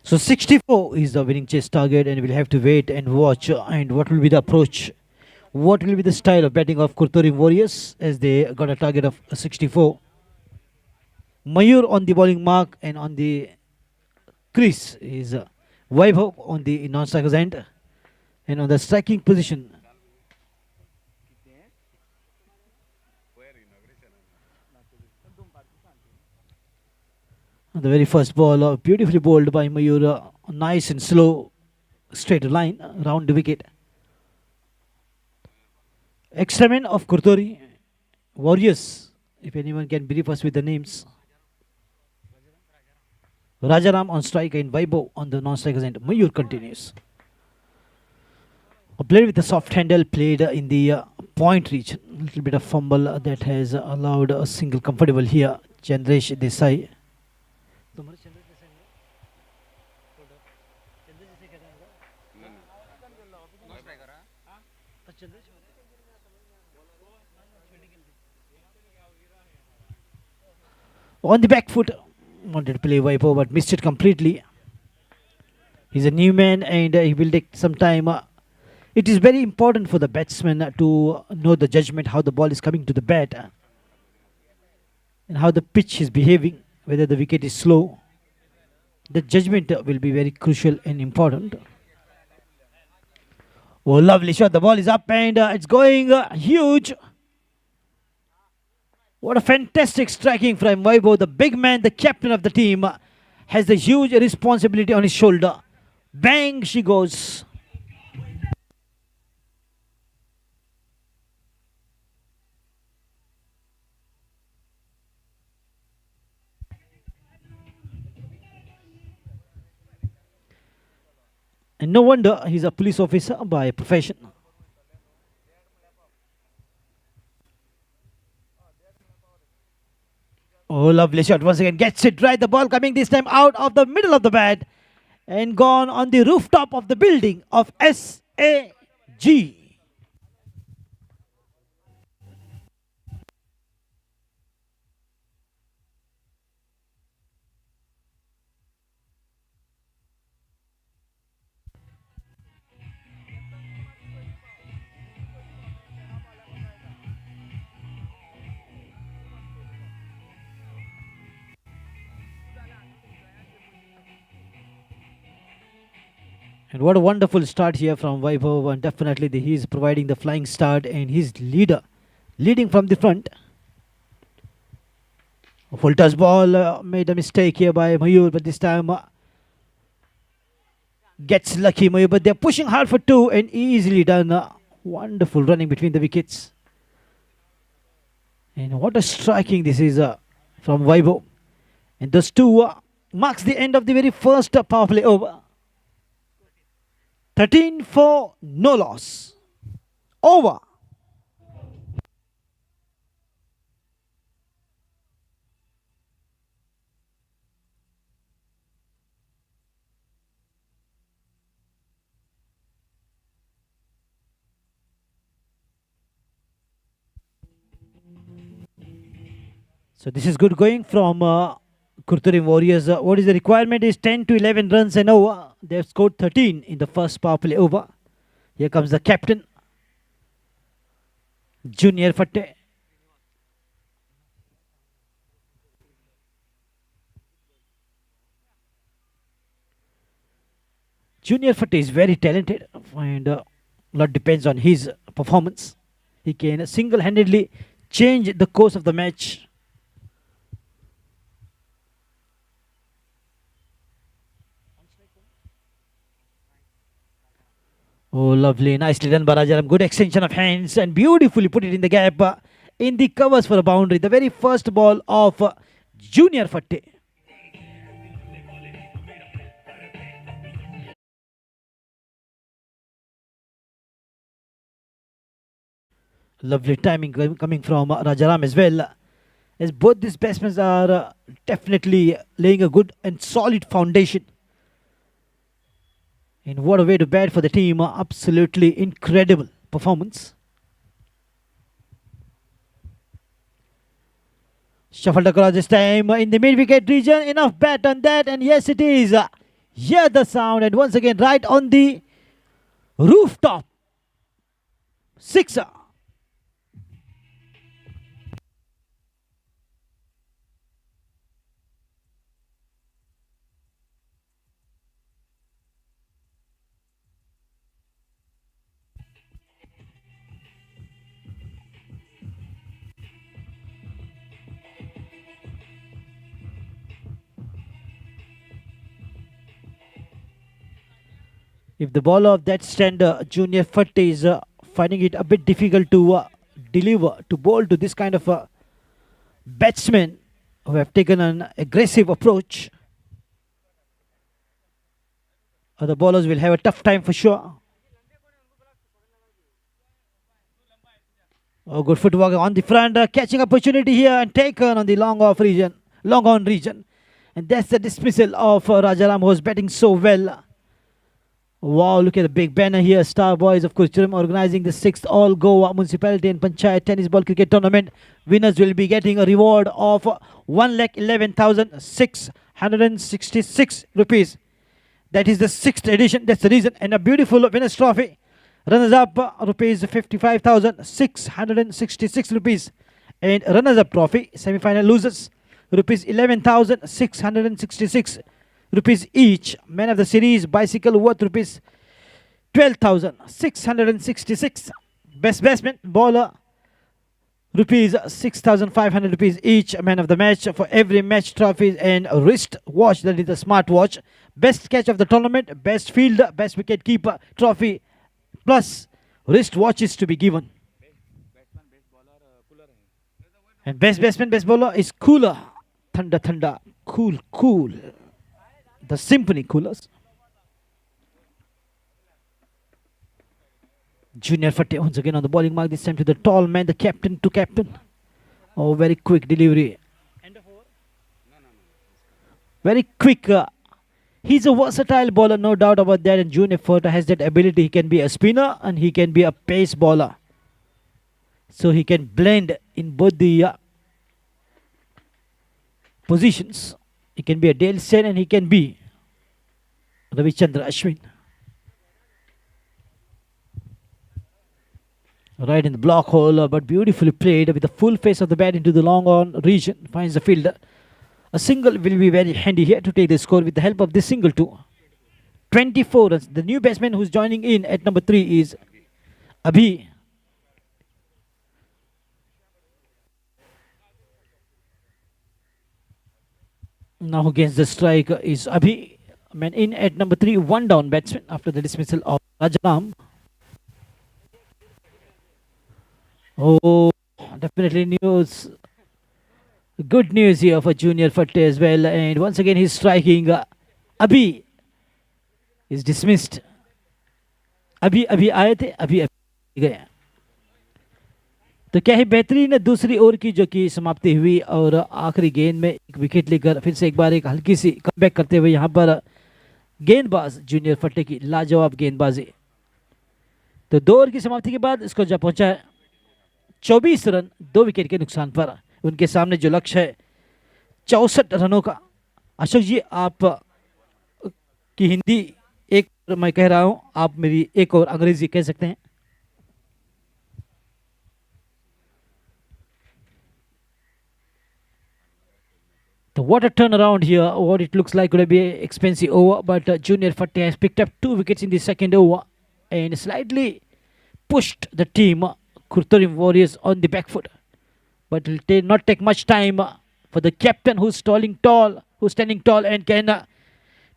So 64 is the winning chase target, and we'll have to wait and watch. And what will be the approach? What will be the style of batting of Kurtori Warriors as they got a target of 64? Mayur on the bowling mark, and on the crease is Vaibhav on the non-striker's end, and on the striking position, the very first ball, beautifully bowled by Mayur, nice and slow, straight line round the wicket. Extra man of Kurtori Warriors, if anyone can brief us with the names. Rajaram on strike and Vaibhav on the non-strikers end. Mayur continues. Played with a soft handle, played in the point reach. A little bit of fumble that has allowed a single comfortable here. Chandresh Desai. On the back foot, wanted to play Vaibhav but missed it completely. He's a new man and he will take some time. It is very important for the batsman to know the judgment, how the ball is coming to the bat and how the pitch is behaving, whether the wicket is slow. The judgment will be very crucial and important. Oh, lovely shot. The ball is up and it's going huge. What a fantastic striking from Vaibhav. The big man, the captain of the team, has the huge responsibility on his shoulder. Bang, she goes. And no wonder he's a police officer by profession. Oh, lovely shot. Once again, gets it right. The ball coming this time out of the middle of the bat and gone on the rooftop of the building of SAG. And what a wonderful start here from Vaibhav, and definitely he is providing the flying start and he's leading from the front. A full toss ball, made a mistake here by Mayur, but this time gets lucky Mayur, but they're pushing hard for two and easily done. Wonderful running between the wickets. And what a striking this is from Vaibhav. And those two marks the end of the very first power play over. 13 for no loss. Over. So this is good going from Kurturi Warriors. What is the requirement is 10 to 11 runs and over. They have scored 13 in the first power play over. Here comes the captain, Junior Fatte. Junior Fatte is very talented and a lot depends on his performance. He can single-handedly change the course of the match. Oh, lovely. Nicely done by Rajaram. Good extension of hands and beautifully put it in the gap in the covers for a boundary. The very first ball of Junior Fatte. Lovely timing coming from Rajaram as well. As both these batsmen are definitely laying a good and solid foundation. And what a way to bat for the team. Absolutely incredible performance. Shuffled across this time in the mid-wicket region. Enough bat on that. And yes, it is. Hear the sound. And once again, right on the rooftop. Sixer. If the bowler of that stand, Junior Fatte, is finding it a bit difficult to deliver, to bowl to this kind of batsmen who have taken an aggressive approach, the bowlers will have a tough time for sure. Oh, good footwork on the front, catching opportunity here and taken on the long on region. And that's the dismissal of Rajaram, who was batting so well. Wow, look at the big banner here. Star Boys of Kuchurum organizing the 6th All Goa Municipality and Panchayat Tennis Ball Cricket Tournament. Winners will be getting a reward of 1,11,666 rupees. That is the 6th edition. That's the reason. And a beautiful winners trophy. Runners up rupees 55,666 rupees. And runners up trophy, semi-final losers, rupees 11,666 rupees each. Man of the series bicycle worth rupees 12,666. Best batsman bowler rupees 6,500 rupees each. Man of the match for every match trophies and wrist watch, that is the smart watch. Best catch of the tournament, best fielder, best wicket keeper trophy plus wrist watches to be given. And best batsman, best bowler is Cooler. Thanda Thanda. Cool, cool. The Symphony Coolers. Junior Fatte once again on the bowling mark, this time to the tall man, the captain to captain. Oh, very quick delivery. Very quick. He's a versatile bowler, no doubt about that. And Junior Fatte has that ability. He can be a spinner and he can be a pace bowler. So he can blend in both the positions. He can be a Dale Sen and he can be Ravichandra Ashwin. Right in the block hole, but beautifully played with the full face of the bat into the long on region. Finds the fielder. A single will be very handy here to take the score with the help of this single too. 24 runs. The new batsman who's joining in at number 3 is Abhi. Now against the strike is Abhi. Man in at number 3, one down batsman after the dismissal of Rajaram. Oh, definitely news. Good news here for Junior Fatte as well. And once again he's striking. Abhi is dismissed. अभी आए थे, अभी गए. तो क्या है बेहतरीन दूसरी ओवर की जो कि समाप्ति हुई और आखिरी गेंद में एक विकेट लेकर फिर से एक बार एक हल्की सी कमबैक करते हुए यहाँ पर गेंदबाज जूनियर फट्टे की लाजवाब गेंदबाजी. तो 2 ओवर की समाप्ति के बाद इसको जब पहुंचा है 24 रन 2 विकेट के नुकसान पर. उनके सामने जो लक्ष्य है 64 रनों का. अशोक जी, आप की हिंदी एक मैं कह रहा हूं, आप मेरी एक और अंग्रेजी कह सकते हैं. So what a turnaround here. What it looks like could be an expensive over, but Junior Fatte has picked up 2 wickets in the second over and slightly pushed the team, Kurtarim Warriors, on the back foot. But it will not take much time for the captain who's standing tall and can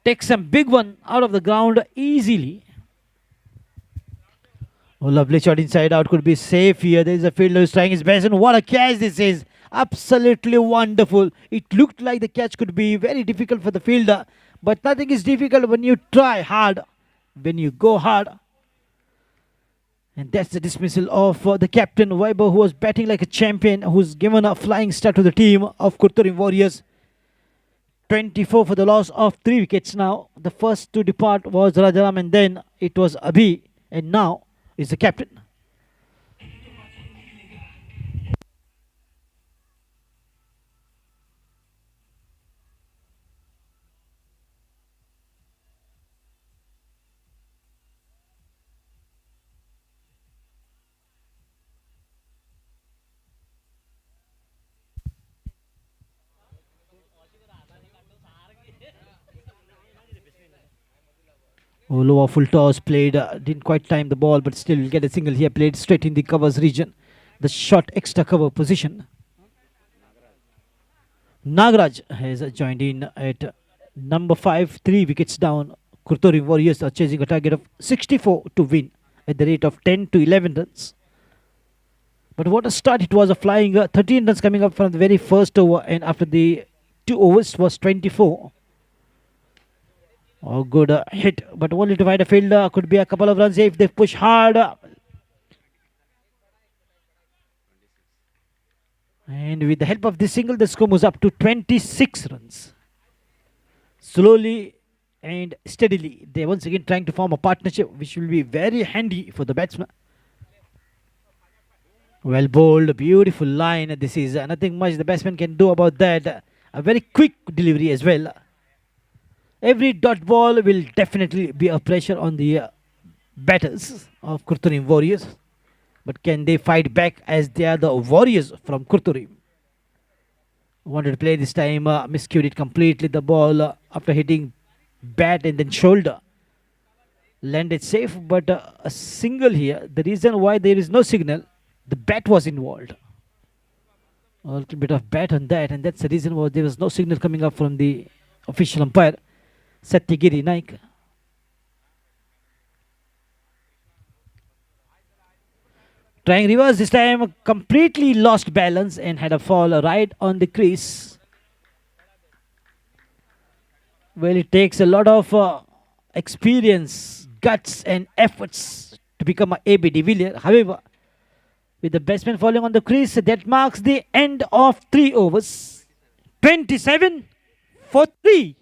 take some big one out of the ground easily. Oh, lovely shot inside out, could be safe here. There is a fielder who's trying his best, and what a catch this is. Absolutely wonderful. It looked like the catch could be very difficult for the fielder, but nothing is difficult when you try hard, when you go hard. And that's the dismissal of the captain, Weber, who was batting like a champion, who's given a flying start to the team of Kurtarim Warriors. 24 for the loss of 3 wickets now. The first to depart was Rajaram, and then it was Abhi, and now is the captain. Lower full toss played, didn't quite time the ball, but still will get a single here, played straight in the covers region, the short extra cover position. Nagaraj has joined in at number 5, 3 wickets down. Kurtori Warriors are chasing a target of 64 to win at the rate of 10 to 11 runs. But what a start it was, a flying 13 runs coming up from the very first over, and after the 2 overs was 24. Oh, good hit, but only to find a fielder. Could be a couple of runs if they push hard. And with the help of this single, the score moves up to 26 runs. Slowly and steadily, they once again trying to form a partnership, which will be very handy for the batsman. Well bowled, beautiful line. This is nothing much the batsman can do about that. A very quick delivery as well. Every dot ball will definitely be a pressure on the batters of Kurturim Warriors. But can they fight back, as they are the Warriors from Kurturim? Wanted to play this time, miscued it completely. The ball after hitting bat and then shoulder landed safe, but a single here. The reason why there is no signal, the bat was involved. A little bit of bat on that, and that's the reason why there was no signal coming up from the official umpire, Satyagiri Naik. Trying reverse this time, completely lost balance and had a fall right on the crease. Well, it takes a lot of experience, guts and efforts to become a AB de Villiers. However, with the batsman falling on the crease, that marks the end of 3 overs. 27 for 3.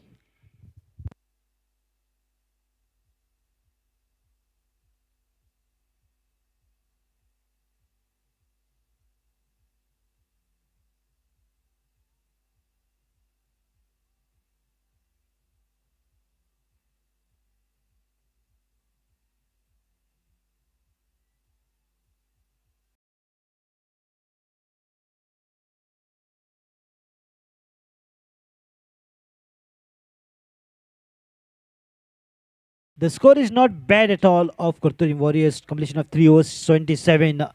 The score is not bad at all of Kurturim Warriors. Completion of 3 overs, 27.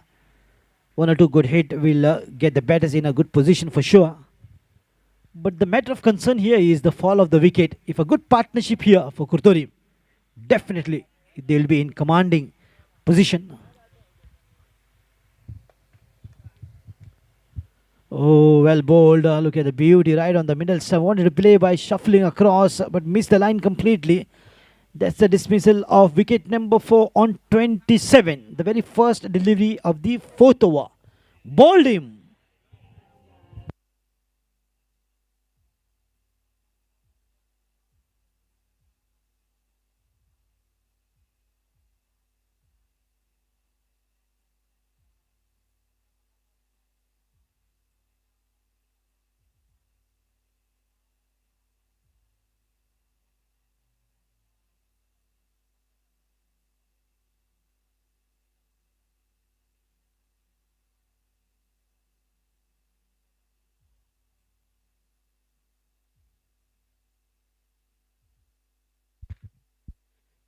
One or two good hit will get the batters in a good position for sure. But the matter of concern here is the fall of the wicket. If a good partnership here for Kurturim, definitely they will be in commanding position. Oh, well bowled. Look at the beauty right on the middle stump. Wanted to play by shuffling across, but missed the line completely. That's the dismissal of wicket number 4 on 27. The very first delivery of the 4th over. Bowled him.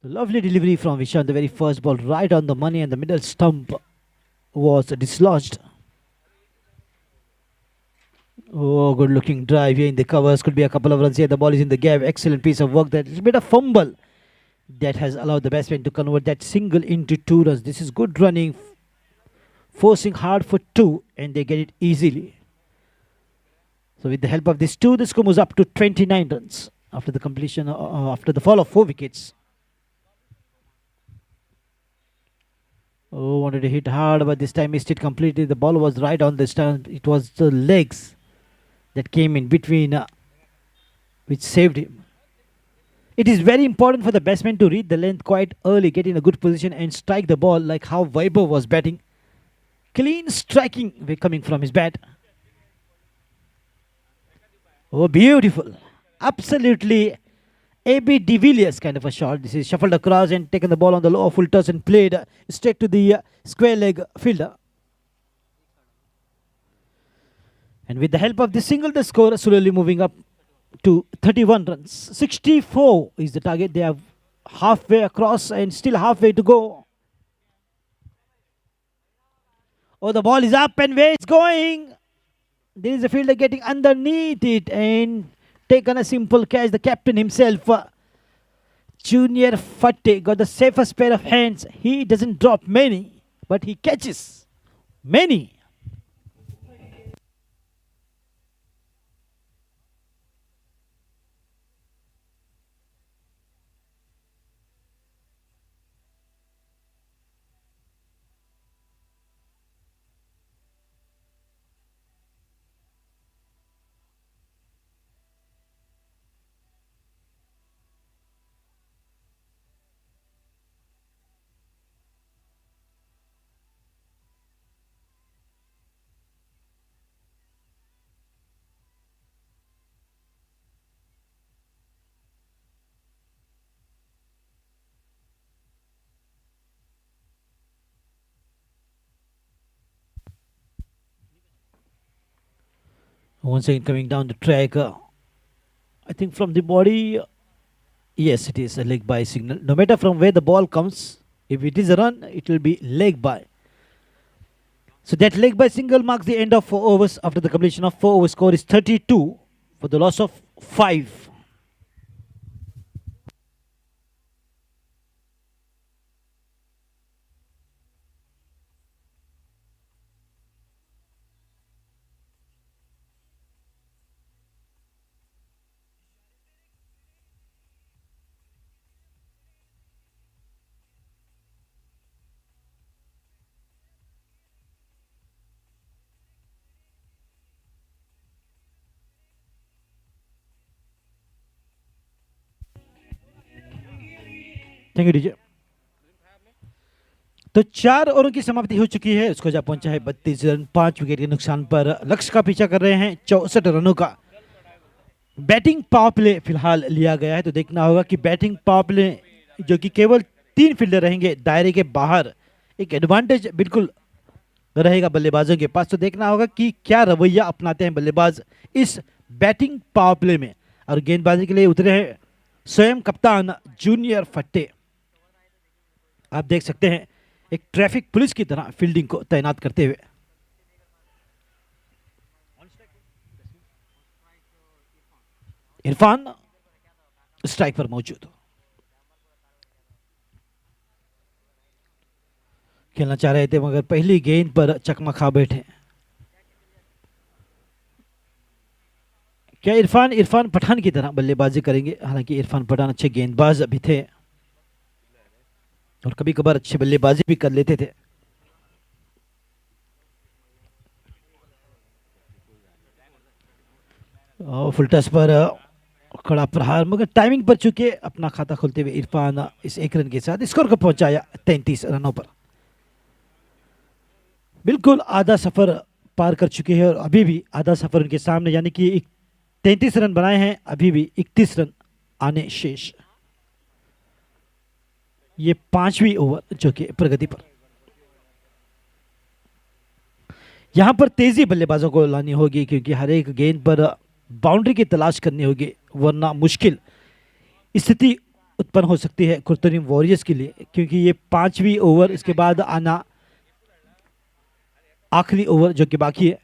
Lovely delivery from Vishan. The very first ball right on the money, and the middle stump was dislodged. Oh, good looking drive here in the covers. Could be a couple of runs here. The ball is in the gap. Excellent piece of work. That little bit of fumble that has allowed the batsman to convert that single into 2 runs. This is good running, forcing hard for 2, and they get it easily. So with the help of this 2, the score moves up to 29 runs after the completion, after the fall of 4 wickets. Oh, wanted to hit hard, but this time missed it completely. The ball was right on the stump. It was the legs that came in between, which saved him. It is very important for the batsman to read the length quite early, get in a good position and strike the ball like how Vaibhav was batting. Clean striking coming from his bat. Oh, beautiful. Absolutely AB de Villiers kind of a shot. This is shuffled across and taken the ball on the lower full toss and played straight to the square leg fielder. And with the help of this single, the score slowly moving up to 31 runs. 64 is the target. They are halfway across and still halfway to go. Oh, the ball is up, and where it's going? There is a fielder getting underneath it and taken a simple catch. The captain himself Junior Fatte got the safest pair of hands. He doesn't drop many, but he catches many. Once again coming down the track, I think from the body, yes, it is a leg by signal. No matter from where the ball comes, if it is a run, it will be leg by. So that leg by single marks the end of 4 overs. After the completion of 4 overs, score is 32 for the loss of 5. Thank you DJ. तो 4 ओवरों की समाप्ति हो चुकी है। उसको जा पहुंचा है 32 रन, 5 विकेट के नुकसान पर। लक्ष्य का पीछा कर रहे हैं 64 रनों का। बैटिंग पावर प्ले फिलहाल लिया गया है, तो देखना होगा कि बैटिंग पावर प्ले जो कि केवल 3 फील्डर रहेंगे दायरे के बाहर, एक एडवांटेज बिल्कुल रहेगा बल्लेबाजों के पास। तो देखना होगा कि क्या रवैया अपनाते हैं बल्लेबाज इस बैटिंग पावर प्ले में। और गेंदबाजी के लिए उतरे हैं स्वयं कप्तान जूनियर फट्टे। आप देख सकते हैं एक ट्रैफिक पुलिस की तरह फील्डिंग को तैनात करते हुए। इरफान स्ट्राइक पर मौजूद, खेलना चाह रहे थे मगर पहली गेंद पर चकमा खा बैठे। क्या इरफान पठान की तरह बल्लेबाजी करेंगे? हालांकि इरफान पठान अच्छे गेंदबाज भी थे और कभी कभार अच्छी बल्लेबाजी भी कर लेते थे। फुल टच पर खड़ा प्रहार, मगर टाइमिंग पर चुके अपना खाता खोलते हुए इरफान इस 1 रन के साथ स्कोर को पहुंचाया 33 रनों पर। बिल्कुल आधा सफर पार कर चुके हैं और अभी भी आधा सफर उनके सामने, यानी कि 33 रन बनाए हैं, अभी भी 31 रन आने शेष। ये 5वीं ओवर जो कि प्रगति पर। यहां पर तेजी बल्लेबाजों को लानी होगी क्योंकि हर एक गेंद पर बाउंड्री की तलाश करनी होगी, वरना मुश्किल स्थिति उत्पन्न हो सकती है कुर्तुनिम वॉरियर्स के लिए। क्योंकि ये 5वीं ओवर, इसके बाद आना आखिरी ओवर जो कि बाकी है।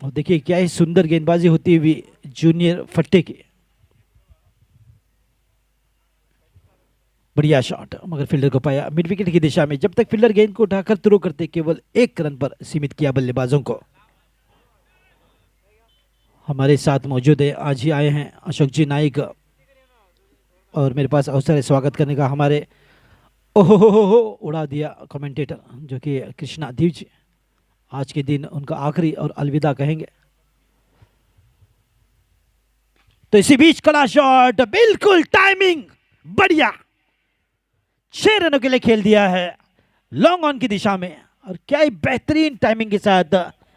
और देखिए क्या ही सुंदर गेंदबाजी होती हुई जूनियर फट्टे की। बढ़िया शॉट, मगर फील्डर को पाया मिड विकेट की दिशा में। जब तक फील्डर गेंद को उठाकर थ्रो करते, केवल 1 रन पर सीमित किया बल्लेबाजों को। हमारे साथ मौजूद है, आज ही आए हैं अशोक जी नाइक, और मेरे पास अवसर है स्वागत करने का हमारे ओहो उड़ा दिया कमेंटेटर जो कि कृष्णा दीव जी। आज के दिन उनका आखिरी और अलविदा कहेंगे। तो इसी बीच कड़ा शॉट, बिल्कुल टाइमिंग बढ़िया, 6 रनों के लिए खेल दिया है लॉन्ग ऑन की दिशा में। और क्या ही बेहतरीन टाइमिंग के साथ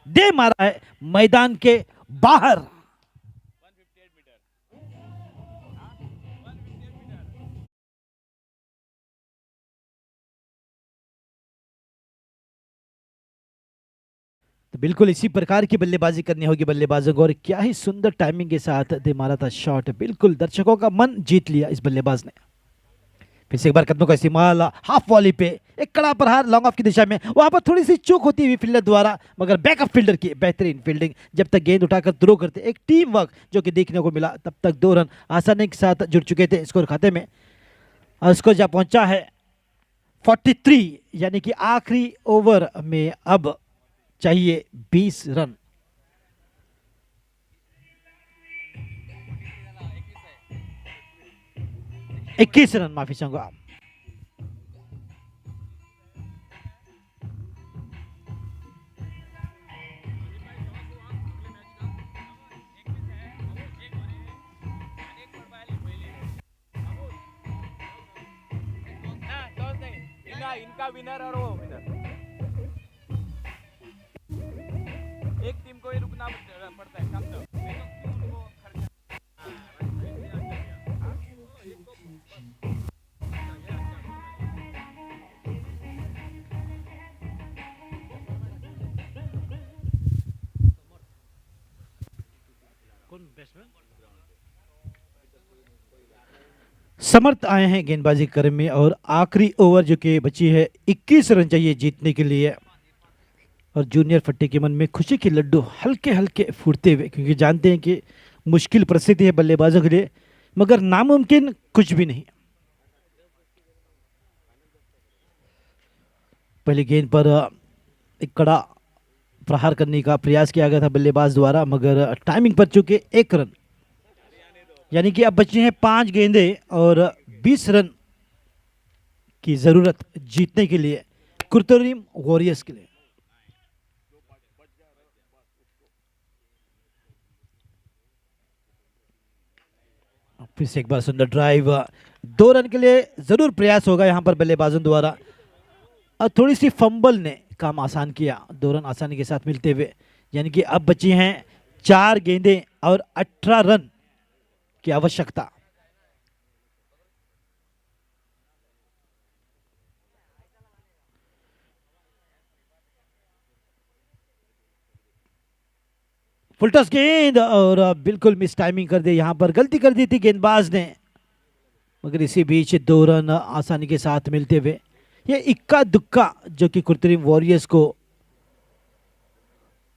दे मारा है मैदान के बाहर। तो बिल्कुल इसी प्रकार की बल्लेबाजी करनी होगी बल्लेबाजों को। और क्या ही सुंदर टाइमिंग के साथ दे मारा था शॉट, बिल्कुल दर्शकों का मन जीत लिया इस बल्लेबाज ने। फिर से एक बार कदमों का इस्तेमाल हाफ वॉली पे, एक कड़ा प्रहार लॉन्ग ऑफ की दिशा में, वहां पर थोड़ी सी चूक होती हुई फील्डर द्वारा, मगर बैकअप फील्डर की बेहतरीन फील्डिंग, जब तक गेंद उठाकर थ्रो करते, एक टीम वर्क जो कि देखने को मिला। तब तक 2 रन आसानी के साथ जुड़ चुके थे स्कोर खाते में, और स्कोर जहाँ पहुंचा है 43, यानी कि आखिरी ओवर में अब चाहिए 20 रन। इक्कीस रन, माफी चाहूंगा। इनका विनर और वो विनर, एक टीम को ही रुकना पड़ता है, समझो। समर्थ आए हैं गेंदबाजी करने में, और आखिरी ओवर जो कि बची है 21 रन चाहिए जीतने के लिए। और जूनियर फट्टे के मन में खुशी के लड्डू हल्के हल्के फूटते हुए, क्योंकि जानते हैं कि मुश्किल परिस्थिति है बल्लेबाजों के लिए, मगर नामुमकिन कुछ भी नहीं। पहली गेंद पर एक कड़ा प्रहार करने का प्रयास किया गया था बल्लेबाज द्वारा, मगर टाइमिंग पर चुके 1 रन, यानी कि अब बची हैं 5 गेंदें और 20 रन की जरूरत जीतने के लिए कुर्तरीम वॉरियर्स के लिए। फिर से एक बार सुंदर ड्राइव, 2 रन के लिए जरूर प्रयास होगा यहां पर बल्लेबाजों द्वारा, और थोड़ी सी फंबल ने काम आसान किया, 2 रन आसानी के साथ मिलते हुए, यानी कि अब बची हैं 4 गेंदें और 18 रन की आवश्यकता। फुल टॉस गेंद, और बिल्कुल मिस टाइमिंग कर दी, यहां पर गलती कर दी थी गेंदबाज ने, मगर इसी बीच 2 रन आसानी के साथ मिलते हुए ये इक्का दुक्का जो कि कुर्तरीम वॉरियर्स को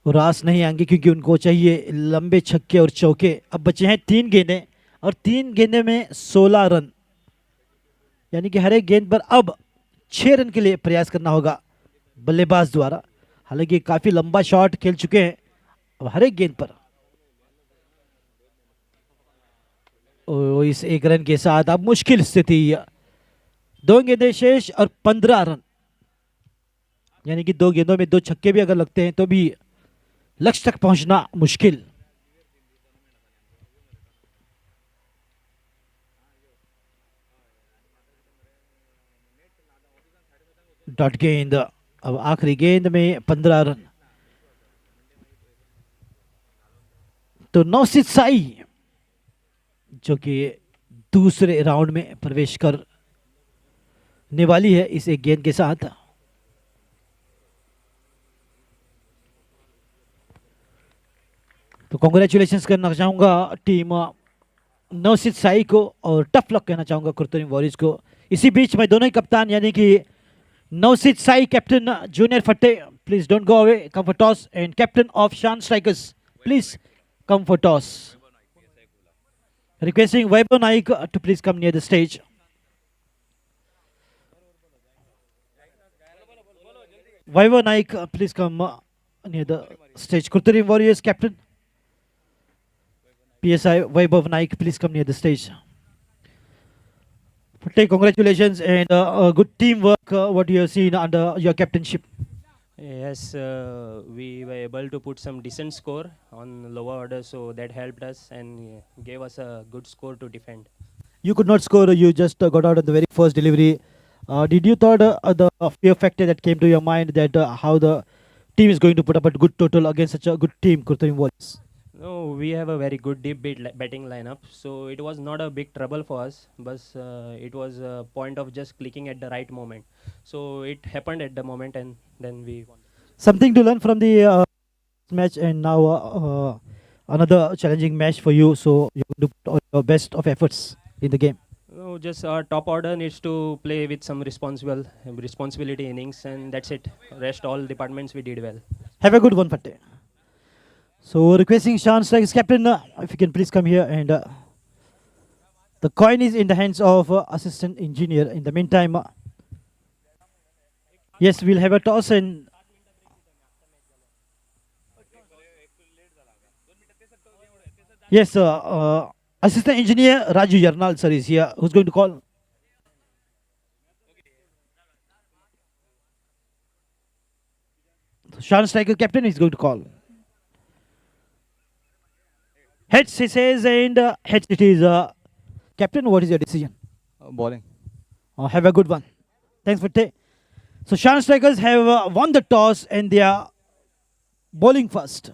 रास नहीं आएंगे, क्योंकि उनको चाहिए लंबे छक्के और चौके। अब बचे हैं 3 गेंदें, और 3 गेंदें में 16 रन, यानी कि हर एक गेंद पर अब 6 रन के लिए प्रयास करना होगा बल्लेबाज द्वारा। हालांकि काफी लंबा शॉट खेल चुके हैं, अब हर एक गेंद पर इस 1 रन के साथ अब मुश्किल स्थिति, 2 गेंदें शेष और 15 रन, यानी कि 2 गेंदों में 2 छक्के भी अगर लगते हैं तो भी लक्ष्य तक पहुंचना मुश्किल। डॉट गेंद, अब आखिरी गेंद में 15 रन। तो नौसिद साई जो कि दूसरे राउंड में प्रवेश करने वाली है इस एक गेंद के साथ। तो कॉन्ग्रेचुलेशंस करना चाहूंगा टीम नौसिद साई को, और टफ लक कहना चाहूंगा कुर्तरीम वॉरियर्स को। इसी बीच में दोनों ही कप्तान, यानी कि नौसिद साई कैप्टन जूनियर फट्टे, please don't go away, come for toss, and captain of Shaan strikers, please come for toss. Requesting Vaibhav Naik to please come near the stage. Vaibhav Naik, please come near the stage. Kurtarim Warriors captain. PSI Vaibhav Naik, please come near the stage. Take congratulations and good teamwork. What you have seen under your captainship. Yes, we were able to put some decent score on lower order, so that helped us and gave us a good score to defend. You could not score. You just got out at the very first delivery. Did you thought the fear factor that came to your mind that how the team is going to put up a good total against such a good team, Kurtarim Warriors? No, we have a very good deep batting lineup, so it was not a big trouble for us, but it was a point of just clicking at the right moment. So it happened at the moment, and then we won. Something to learn from the match, and now another challenging match for you. So you're going to put all your best of efforts in the game. No, Now just our top order needs to play with some responsibility innings, and that's it. Rest all departments we did well. Have a good one, Patte. So requesting Sean Strikers captain, if you can please come here, and the coin is in the hands of assistant engineer. In the meantime, yes, we'll have a toss, and yes, assistant engineer Raju Yarnal sir is here. Who's going to call? Sean Striker captain is going to call. Heads he says, and heads it is. Captain, what is your decision? Bowling. Have a good one. Thanks for take. So Sean Strikers have won the toss and they are bowling first.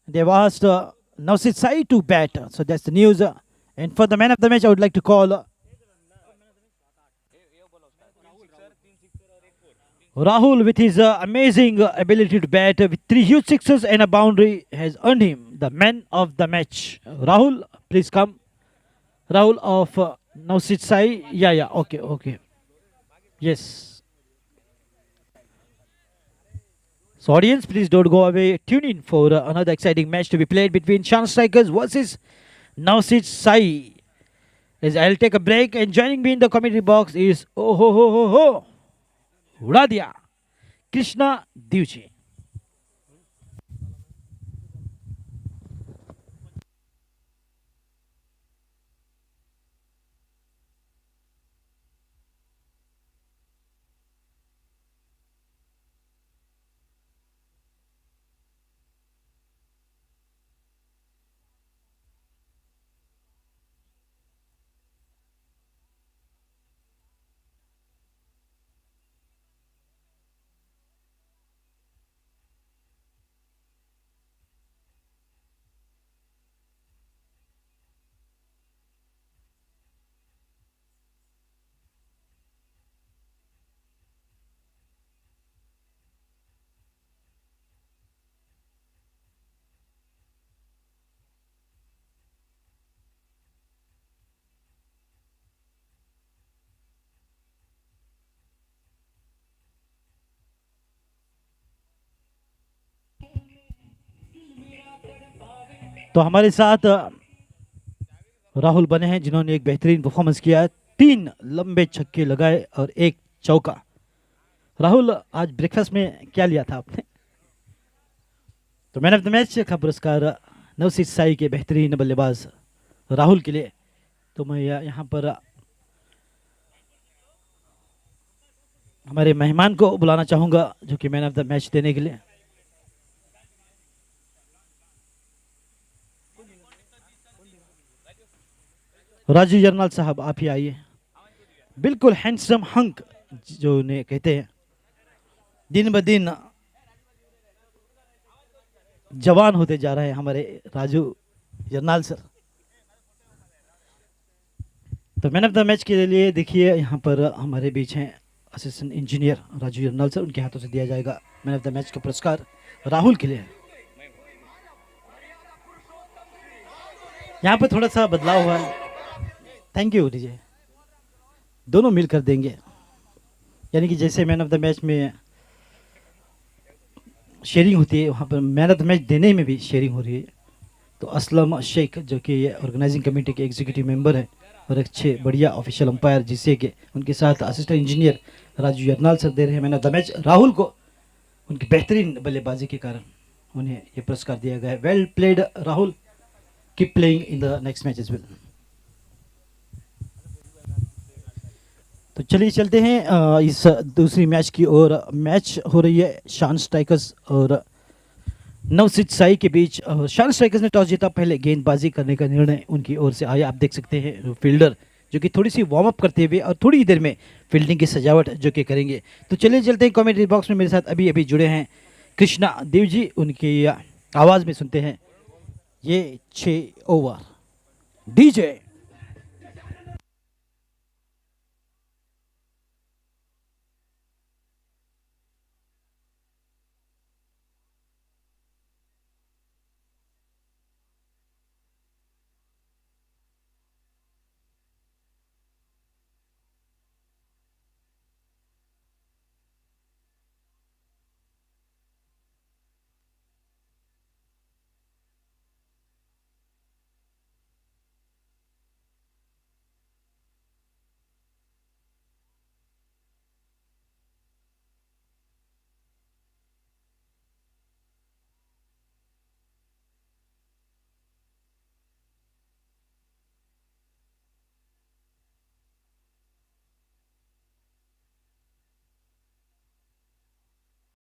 They have asked Nausid Sai to bat. So that's the news. And for the man of the match, I would like to call Rahul with his amazing ability to bat with 3 huge sixes and a boundary has earned him the man of the match. Rahul, please come. Rahul of Nausid Sai. Yeah, okay. Yes. So audience, please don't go away. Tune in for another exciting match to be played between Sean Strikers versus Nausid Sai. As I'll take a break, and joining me in the commentary box is उड़ा दिया कृष्णा दिवजी. तो हमारे साथ राहुल बने हैं जिन्होंने एक बेहतरीन परफॉर्मेंस किया है. 3 लंबे छक्के लगाए और 1 चौका. राहुल, आज ब्रेकफास्ट में क्या लिया था आपने? तो मैन ऑफ द मैच का पुरस्कार नवसीत साई के बेहतरीन बल्लेबाज राहुल के लिए. तो मैं यहाँ पर हमारे मेहमान को बुलाना चाहूँगा जो कि मैन ऑफ द मैच देने के लिए. राजू जरनाल साहब, आप ही आइए. बिल्कुल हैंडसम हंक जो उन्हें कहते हैं. दिन ब दिन जवान होते जा रहे हैं हमारे राजू जरनाल सर. तो मैन ऑफ द मैच के लिए देखिए यहाँ पर हमारे बीच हैं असिस्टेंट इंजीनियर राजू जरनाल सर. उनके हाथों से दिया जाएगा मैन ऑफ द मैच का पुरस्कार राहुल के लिए. यहाँ पर थोड़ा सा बदलाव हुआ है. Thank you DJ. दोनों मिलकर देंगे, यानी कि जैसे मैन ऑफ द मैच में शेयरिंग होती है, वहाँ पर मैन ऑफ द मैच देने में भी शेयरिंग हो रही है. तो असलम शेख जो कि ये ऑर्गेनाइजिंग कमेटी के एग्जीक्यूटिव मेंबर है और अच्छे बढ़िया ऑफिशियल अंपायर जिससे कि उनके साथ असिस्टेंट इंजीनियर राजू यरनाल सर दे रहे हैं man of the match Rahul को. उनकी बेहतरीन बल्लेबाजी के कारण उन्हें ये पुरस्कार दिया गया है. Well played Rahul, keep playing in the next match as well. तो चलिए चलते हैं इस दूसरी मैच की ओर. मैच हो रही है शान स्ट्राइकर्स और नवसीत साई के बीच. शान स्ट्राइकर्स ने टॉस जीता, पहले गेंदबाजी करने का निर्णय उनकी ओर से आया. आप देख सकते हैं फील्डर जो कि थोड़ी सी वार्म अप करते हुए और थोड़ी ही देर में फील्डिंग की सजावट जो कि करेंगे. तो चलिए चलते हैं कमेंट्री बॉक्स में. मेरे साथ अभी अभी जुड़े हैं कृष्णा देव जी. उनकी आवाज़ में सुनते हैं ये 6 ओवर. डीजे